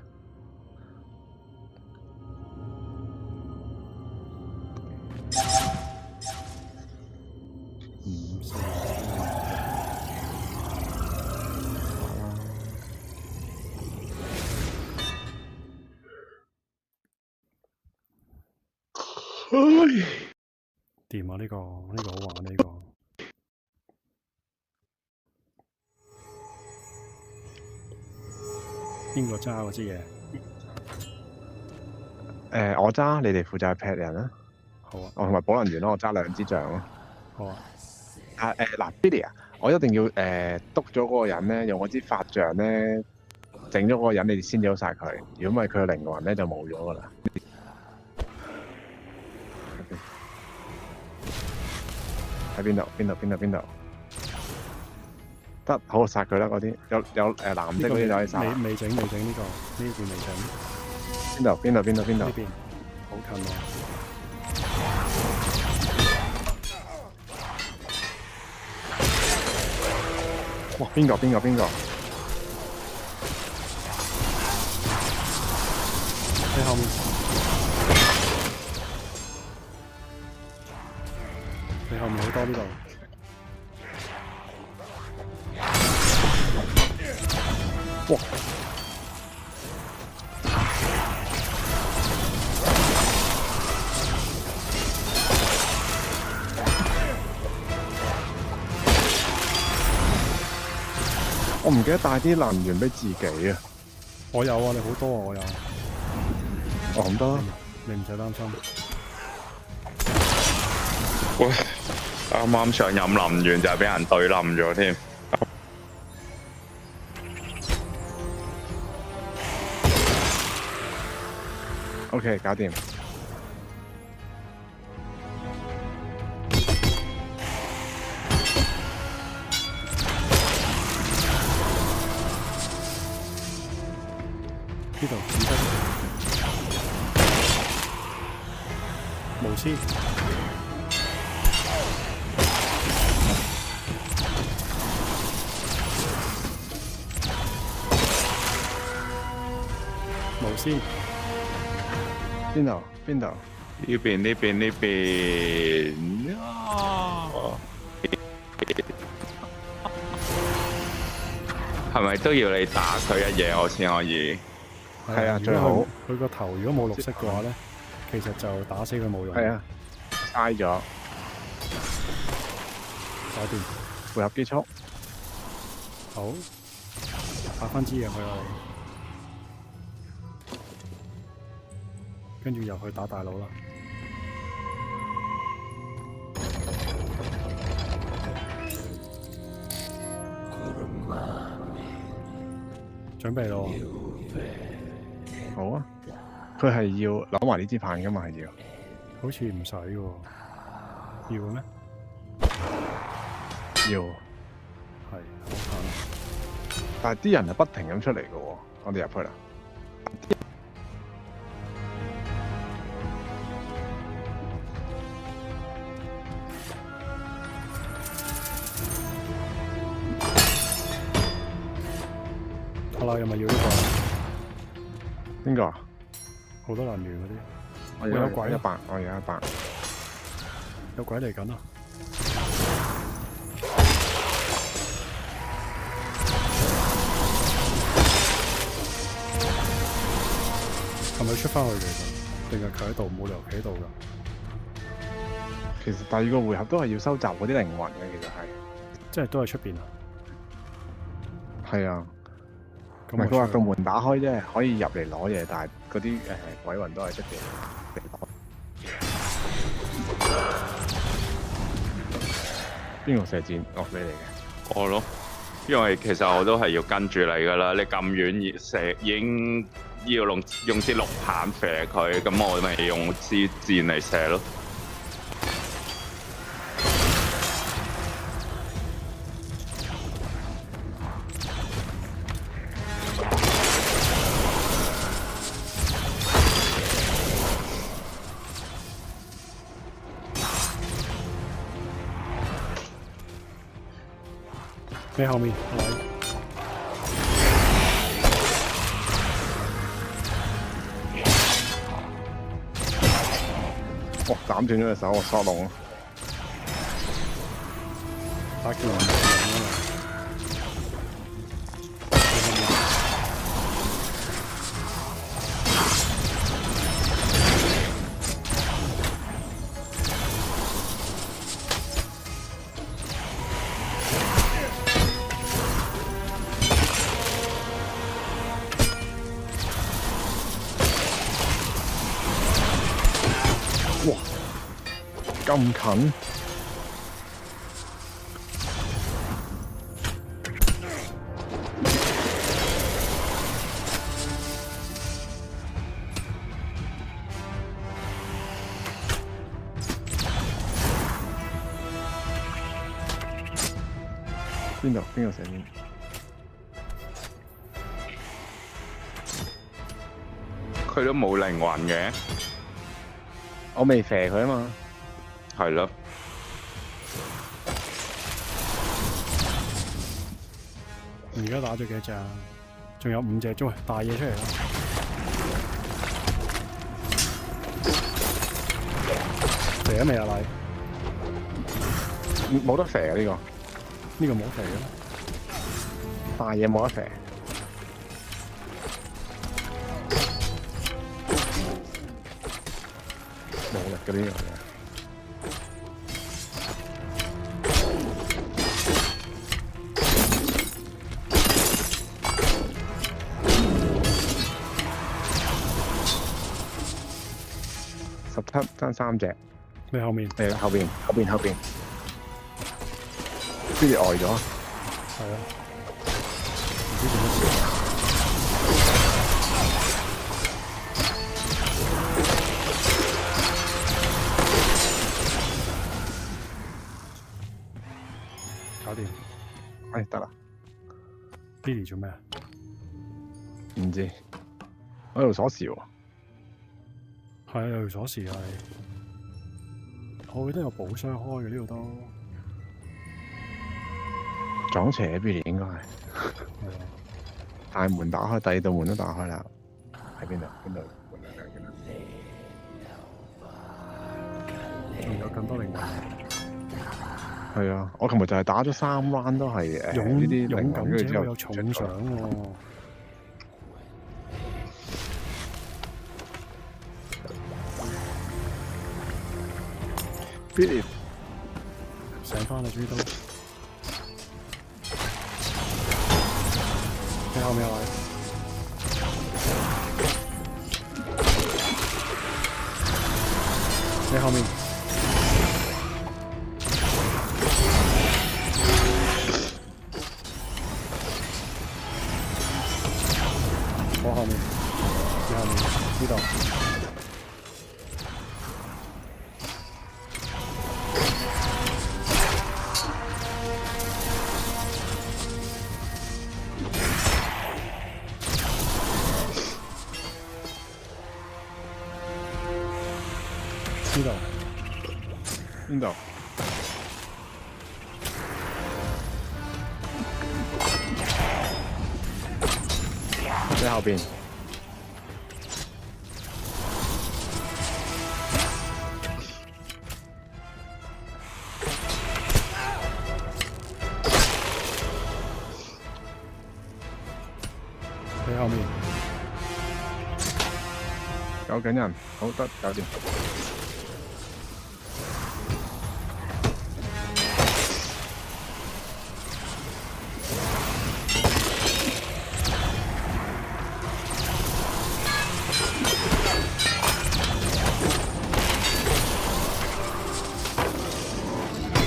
掂啊！呢個好玩呢個。邊個揸嗰支嘢？我揸，你哋負責劈人啦。好啊。我同埋保能員咯，我揸2支杖咯。好啊。嗱 Billy 啊，我一定要督咗嗰個人咧，用嗰支法杖咧，整咗嗰個人，你哋先走晒佢。如果唔係佢嘅靈魂咧，就冇咗噶啦。喺邊度？得，好殺佢啦！嗰啲有藍色嗰啲就可以殺。未整呢個，呢邊未整。邊度？呢邊好近啊！哇！邊個？你後面。你後面好多呢度。哇！我唔記得帶啲能源俾自己啊！我有啊，你好多啊，我有。哦，咁得啦，你唔使擔心。喂，啱啱上飲能源就係俾人對冧咗添。OK， 搞掂。呢度紙巾，無師，無師，邊度？呢邊。係咪都要你打佢一嘢，我先可以？係啊，最好。佢個頭如果冇綠色嘅話咧，其實就打死佢冇用。係啊，嘥咗。搞掂。配合結束。好，打翻支嘢去我哋，跟住又去打大佬啦。準備咯。好啊，佢係要攞埋呢支棒噶嘛，係要。好似唔使喎，要咩？要。係，好近。但係啲人係不停咁出嚟嘅喎，我哋入去啦。好啦，有咪要呢個？邊個啊？好多能源嗰啲，我有鬼100，我而家100。有鬼嚟緊啊！係咪出翻去其實？定係佢喺度？冇理由企喺度㗎。其實第二個回合都係要收集嗰啲靈魂嘅，其實係。即係都係出邊啊？係啊。咁唔係佢話個門打開啫，可以入嚟攞嘢，但係嗰啲鬼魂都係出邊嚟攞。邊個射箭？哦，你嚟嘅。我咯，因為其實我都係要跟住你噶啦。你咁遠射已經要用支綠棒射佢，咁我咪用支箭嚟射咯。你後面，哇！斬斷咗隻手，我索龍啊！打劍王咁近？邊度射邊？佢都冇靈魂嘅。我未射佢啊嘛。係咯。而家打咗幾隻啊？仲有5隻，喂，大嘢出嚟啦！射咗未啊？你冇得射啊！呢個冇射嘅咩？大嘢冇得射。冇力嘅呢樣嘢。17爭3隻。你後面？係後邊。跟住呆咗。係啊。唔知做乜事。搞掂。得啦。Billy 做咩啊？唔知。我有鎖匙喎。係啊，有條鎖匙係。我記得有寶箱開嘅呢度都。撞邪嘅 Billy 應該係。係啊。大門打開，第二道門都打開啦。喺邊度？仲有更多靈魂。係啊，我琴日就係打咗3 round 都係呢啲勇敢者之後有重賞喎。Billy 醒翻啦，終於都。你後面有位。你後面。我後面。你後面。呢度。呢度？邊度？喺後邊。喺後面。救緊人，好得搞掂。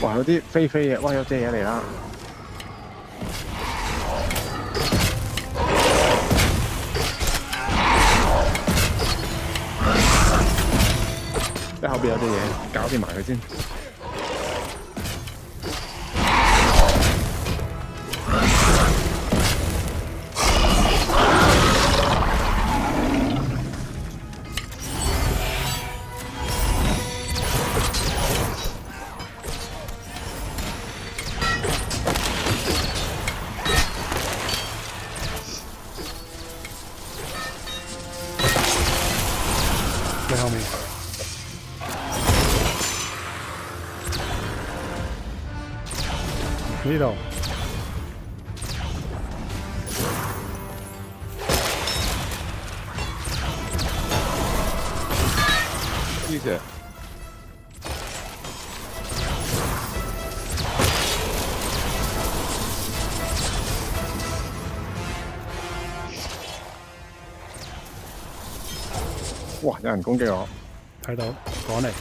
哇！有啲飛嘢，哇！有隻嘢嚟啦！喺後邊有隻嘢，搞掂埋佢先。喺後面。呢度。呢隻哇！有人攻擊我，睇到，趕嚟。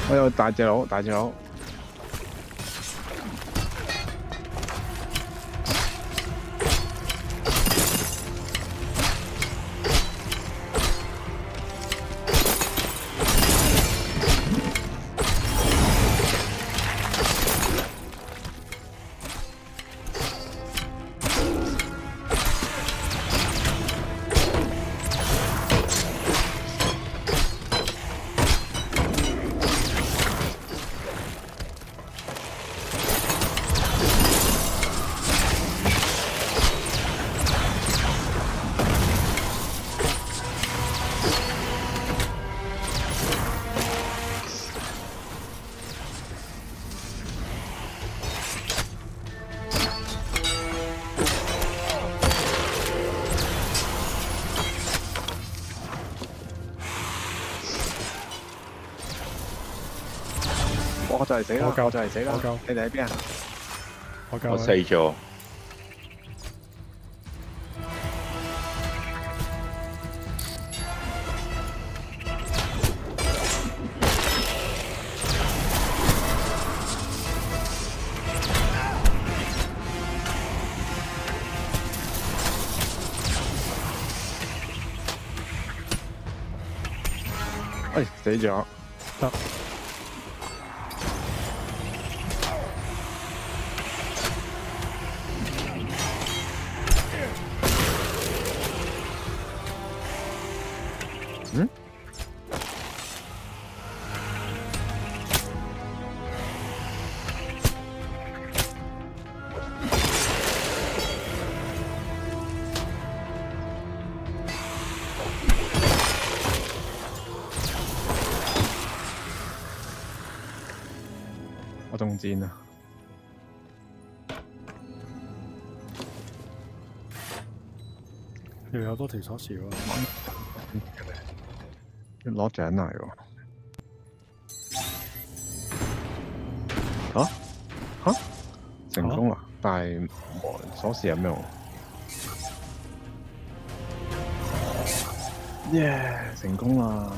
我有大隻佬，大隻佬。我就嚟死啦！我就嚟死啦！你哋喺邊啊？我死咗。哎，死咗。得。嗯？我中箭啊！又有多條鎖匙喎。要攞獎嚟喎！嚇嚇成功啦！但係鎖匙有咩用？耶！成功啦！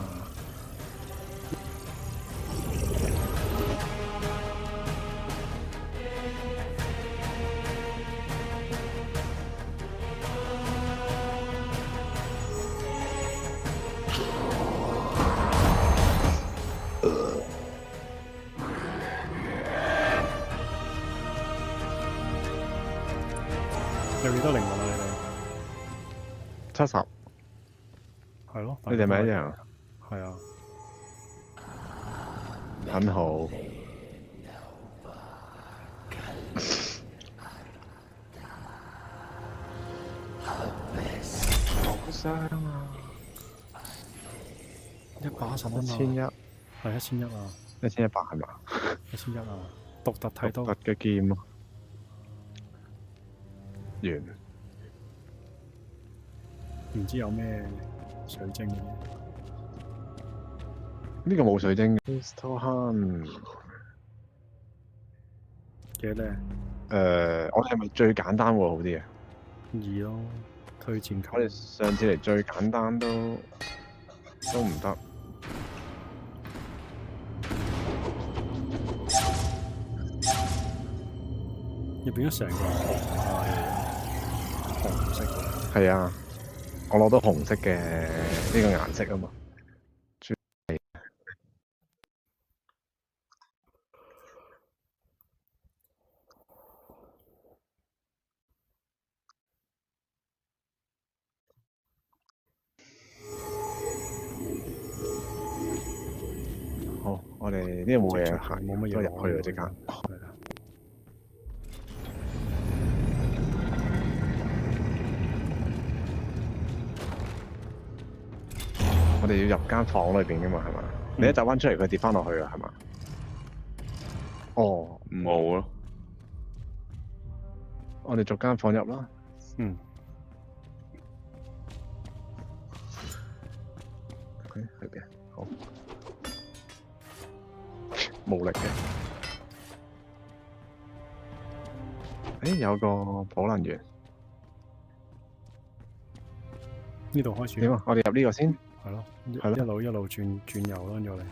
有幾多靈魂啊？你哋70。係咯。你哋咪一樣？係啊。很好。傷啊！110蚊啊！ 1100係1100啊！1100係嘛？1100啊！獨特睇到獨特嘅劍啊！完，唔知有咩水晶嘅呢個冇水晶。Crystal Hunt 幾咧？我哋係咪最簡單會好啲啊？ 2咯，推薦級。我哋上次嚟最簡單都唔得。入邊咗成個係紅色嘅。係啊，我攞到紅色嘅呢個顏色啊嘛。好，我哋呢度冇嘢行，冇乜嘢都入去啊！即刻。係啊。我哋要入間房裏邊噶嘛，係嘛？你一走翻出嚟，佢跌翻落去啊，係嘛？哦，冇咯。我哋逐間房入啦。嗯。佢係邊？好。無力嘅。誒，有個普能員。呢度開始。點啊？我哋入呢個先。係咯，係咯，一路轉右啦，跟住我哋。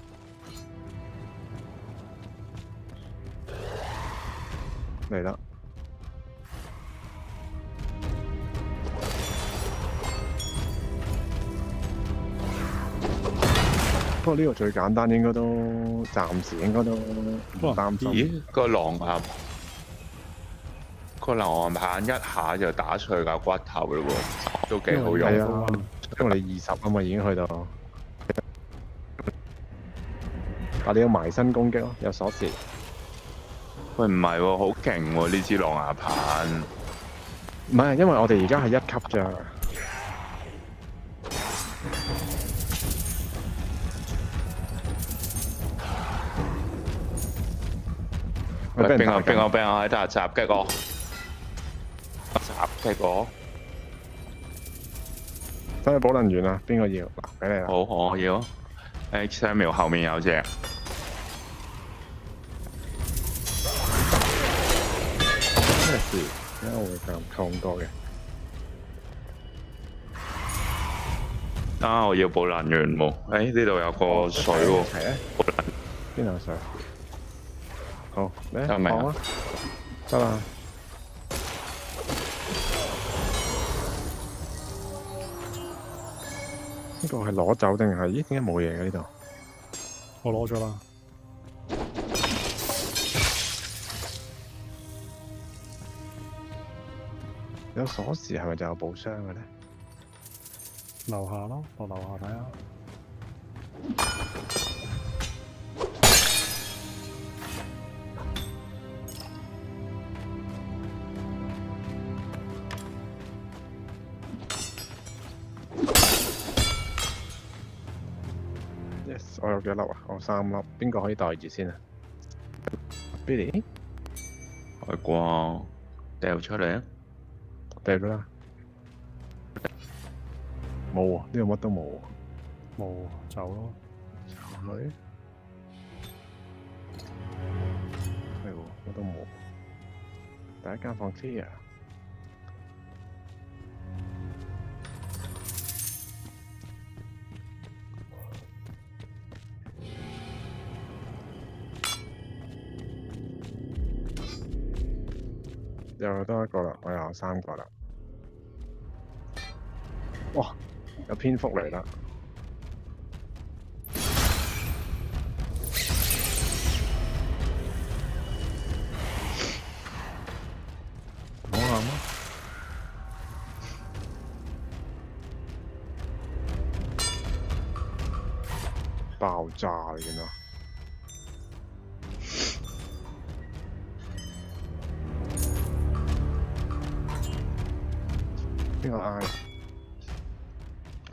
嚟啦！不過呢個最簡單，應該都暫時應該都唔擔心。咦？個狼牙棒一下就打出去架骨頭嘞喎，都幾好用。係啊，因為你20啊嘛，已經去到。但你要埋身攻擊咯，有鎖匙。喂，唔係喎，好勁喎！呢支狼牙棒。唔係，因為我哋而家係1級咋。喂，邊個喺度襲擊我？襲擊我？使唔使保能員啊？邊個要？嗱，俾你啦。好，我要。Samuel 後面有隻。咩事？點解我會咁痛多嘅？我要保能員喎。呢度有個水喎。係啊。邊度有水？好，嚟得未啊？放啊！得啦。呢個係攞走定係？咦？點解冇嘢嘅呢度？我攞咗啦。有鎖匙係咪就有寶箱嘅咧？樓下咯，落樓下睇下。Yes， 我有幾粒啊？我3粒，邊個可以袋住先啊 ？Billy， 係啩？掉出嚟啊！掉咗啦。冇喎，呢度乜都冇喎。冇，走咯。走女。係喎，乜都冇。第一間房 clear。又多一個啦，我又有3個啦。哇！有蝙蝠嚟啦！摸下嗎？爆炸嚟嘅啦！邊個嗌？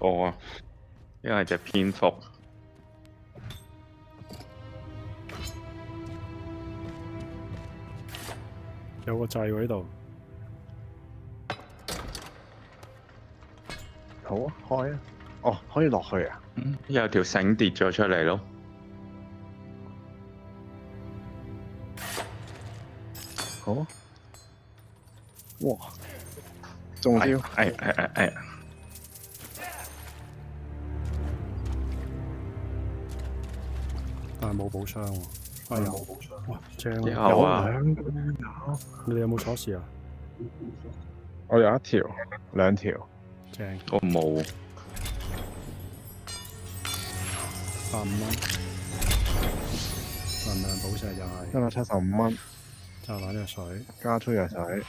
我啊，因為隻蝙蝠。有個掣喎呢度。好啊，開啊！哦，可以落去啊！有條繩跌咗出嚟咯。好啊！哇！中招！但係冇寶箱喎。係有寶箱。哇，正啊！有啊！你哋有冇鎖匙啊？我有一條、兩條。正。我冇。85蚊。能量寶石又係。175蚊。炸彈藥水。加速藥水。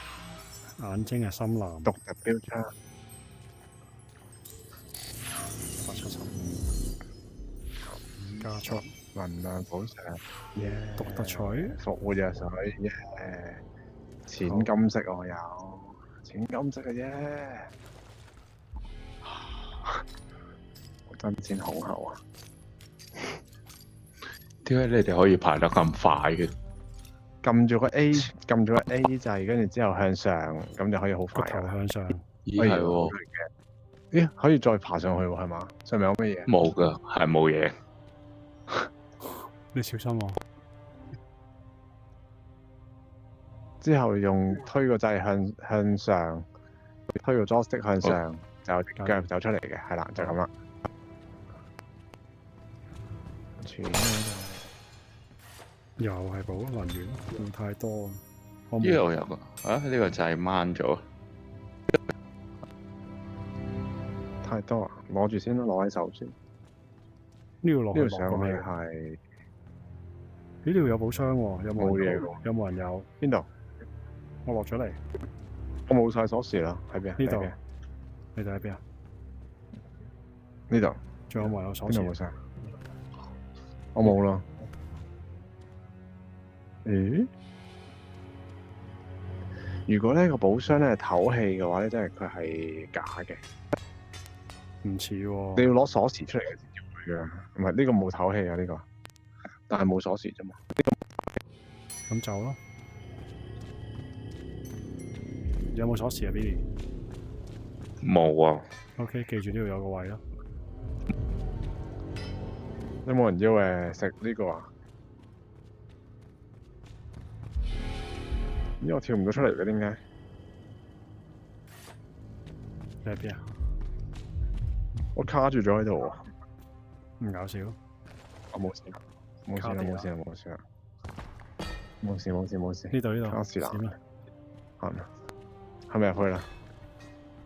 眼睛係深藍。獨特標槍。175。加速。能量寶石。獨特取。復活藥水。淺金色我有。淺金色嘅啫。真錢雄厚啊！點解你哋可以排得咁快嘅？撳住個 A 掣，跟住之後向上，咁就可以好快頭向上。咦係喎，咦可以再爬上去喎，係嘛？上面有乜嘢？冇㗎，係冇嘢。你小心喎。之後用推個掣向上，推個 joystick 向上，就腳走出嚟嘅，係啦，就咁啦。又係寶能源，用太多。呢度有個啊，呢個就係掹咗。太多啊！攞住先啦，攞喺手先。呢度落去呢度上去係。呢度有寶箱喎，有冇嘢喎？有冇人有？邊度？我落咗嚟。我冇晒鎖匙啦，喺邊啊？呢度。你哋喺邊啊？呢度。仲有冇人有鎖匙？邊度冇晒？我冇啦。咦？如果呢個寶箱咧係唞氣嘅話咧，即係佢係假嘅。唔似喎。你要攞鎖匙出嚟嘅先會嘅，唔係呢個冇唞氣啊呢個，但係冇鎖匙啫嘛。咁走咯。有冇鎖匙啊 ，Billy？ 冇啊。OK， 記住呢度有個位咯。有冇人要食呢個啊？咦，我跳唔到出嚟嘅，點解？你喺邊啊？我卡住咗喺度喎。唔搞笑。我冇事啦，冇事啦，冇事啦，冇事啦。冇事冇事冇事。呢度。卡士啦。係咪入去啦？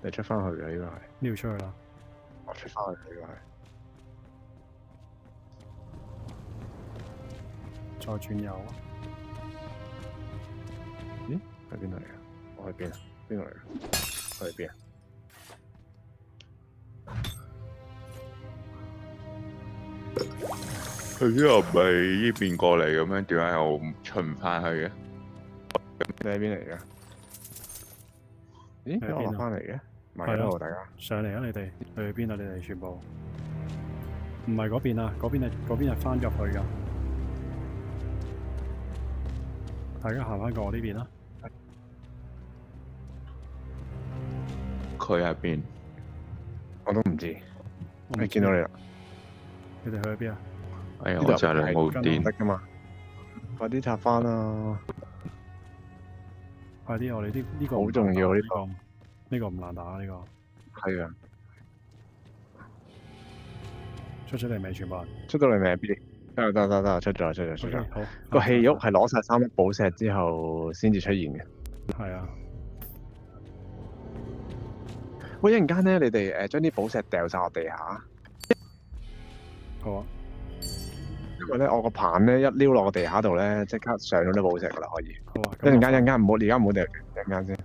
你出翻去嘅呢個係。呢度出去啦。我出翻去呢個係。再轉右啊！咦？喺邊度嚟啊？我喺邊啊？邊度嚟啊？我喺邊啊？佢呢度唔係呢邊過嚟咁樣，點解又出唔翻去嘅？你喺邊嚟嘅？咦？我落翻嚟嘅？唔係咯，大家上嚟啊！你哋去邊啊？你哋全部唔係嗰邊啊？嗰邊係翻入去㗎。大家行翻過我呢邊啦。佢喺邊？我都唔知。我見到你啦。你哋去咗邊啊？哎呀，我就係冇電得㗎嘛！快啲拆翻啦！快啲！我哋呢個好重要呢個。呢個唔難打呢個。係啊。出嚟未？全部人。出到嚟未 ？B。得，出咗。好。個戲肉係攞晒3粒寶石之後先至出現嘅。係啊。喂，一陣間咧，你哋將啲寶石掉晒落地下。好啊。因為咧，我個棒咧一撩落個地下度咧，即刻上咗啲寶石噶啦，可以。好啊。一陣間唔好，而家唔好掉，一陣間先。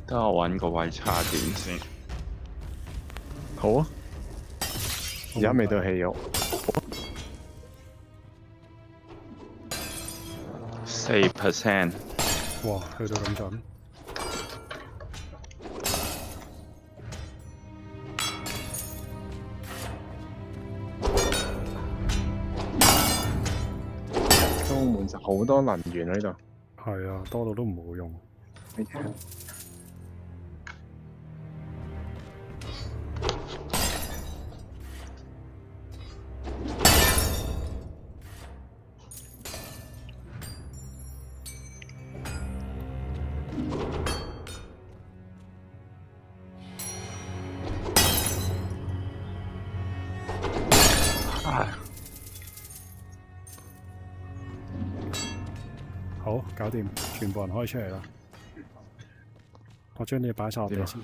等我揾個位插電先。好啊。而家未到戲肉。4%，哇，去到咁準。充滿實好多能源喺呢度。係啊，多到都唔好用。好，搞掂，全部人可以出嚟啦。我將啲嘢擺晒落地先。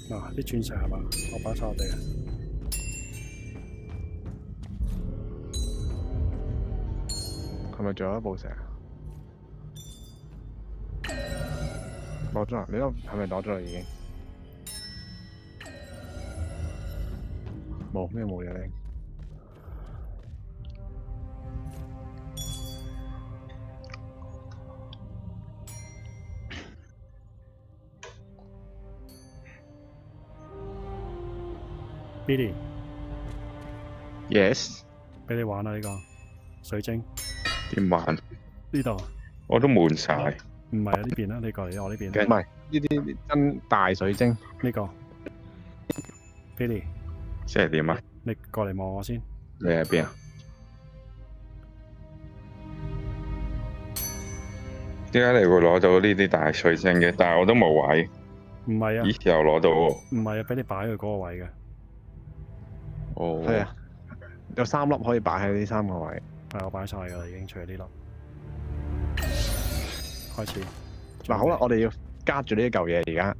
嗱，啲鑽石係嘛？我擺晒落地啊。係咪仲有一部石？攞咗啦，你都係咪攞咗啦已經？冇咩冇嘢拎。Billy， Yes，俾你玩啦呢個水晶點玩？呢度。我都悶晒。唔係啊，呢邊啦，你過嚟我呢邊啦。唔係呢啲真大水晶。呢個 Billy， 即係點啊？你過嚟望我先。你喺邊啊？點解你會攞到呢啲大水晶嘅？但係我都冇位。唔係啊，咦，又攞到喎。唔係啊，俾你擺去嗰個位嘅。哦。係啊，有3粒可以擺喺呢3個位。係我擺晒㗎啦，已經除咗呢粒。開始。嗱好啦，我哋要隔住呢一嚿嘢而家。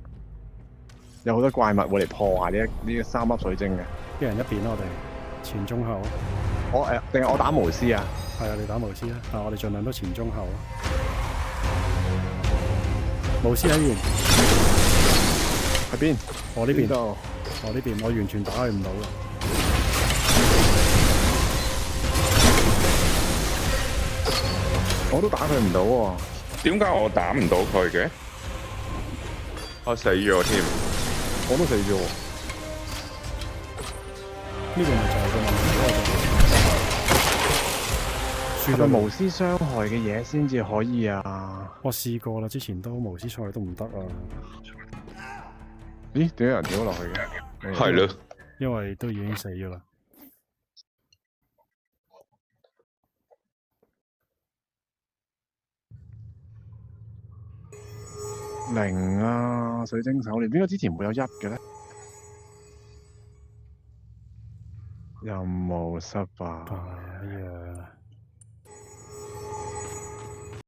有好多怪物會嚟破壞呢3粒水晶嘅。一人一邊啦，我哋前中後。定係我打巫師啊？係啊，你打巫師啊！但係我哋盡量都前中後咯。巫師喺邊？喺邊？我呢邊。度。我呢邊，我完全打佢唔到啦。我都打佢唔到喎。點解我打唔到佢嘅？我死咗添。我都死咗喎。呢個咪就係個問題咯，係咪無私傷害嘅嘢先至可以啊？我試過啦，之前都無私賽都唔得啊。咦？點解有人跳落去嘅？係咯。因為都已經死咗啦。0啊！水晶手鏈，點解之前會有1嘅咧？任務失敗。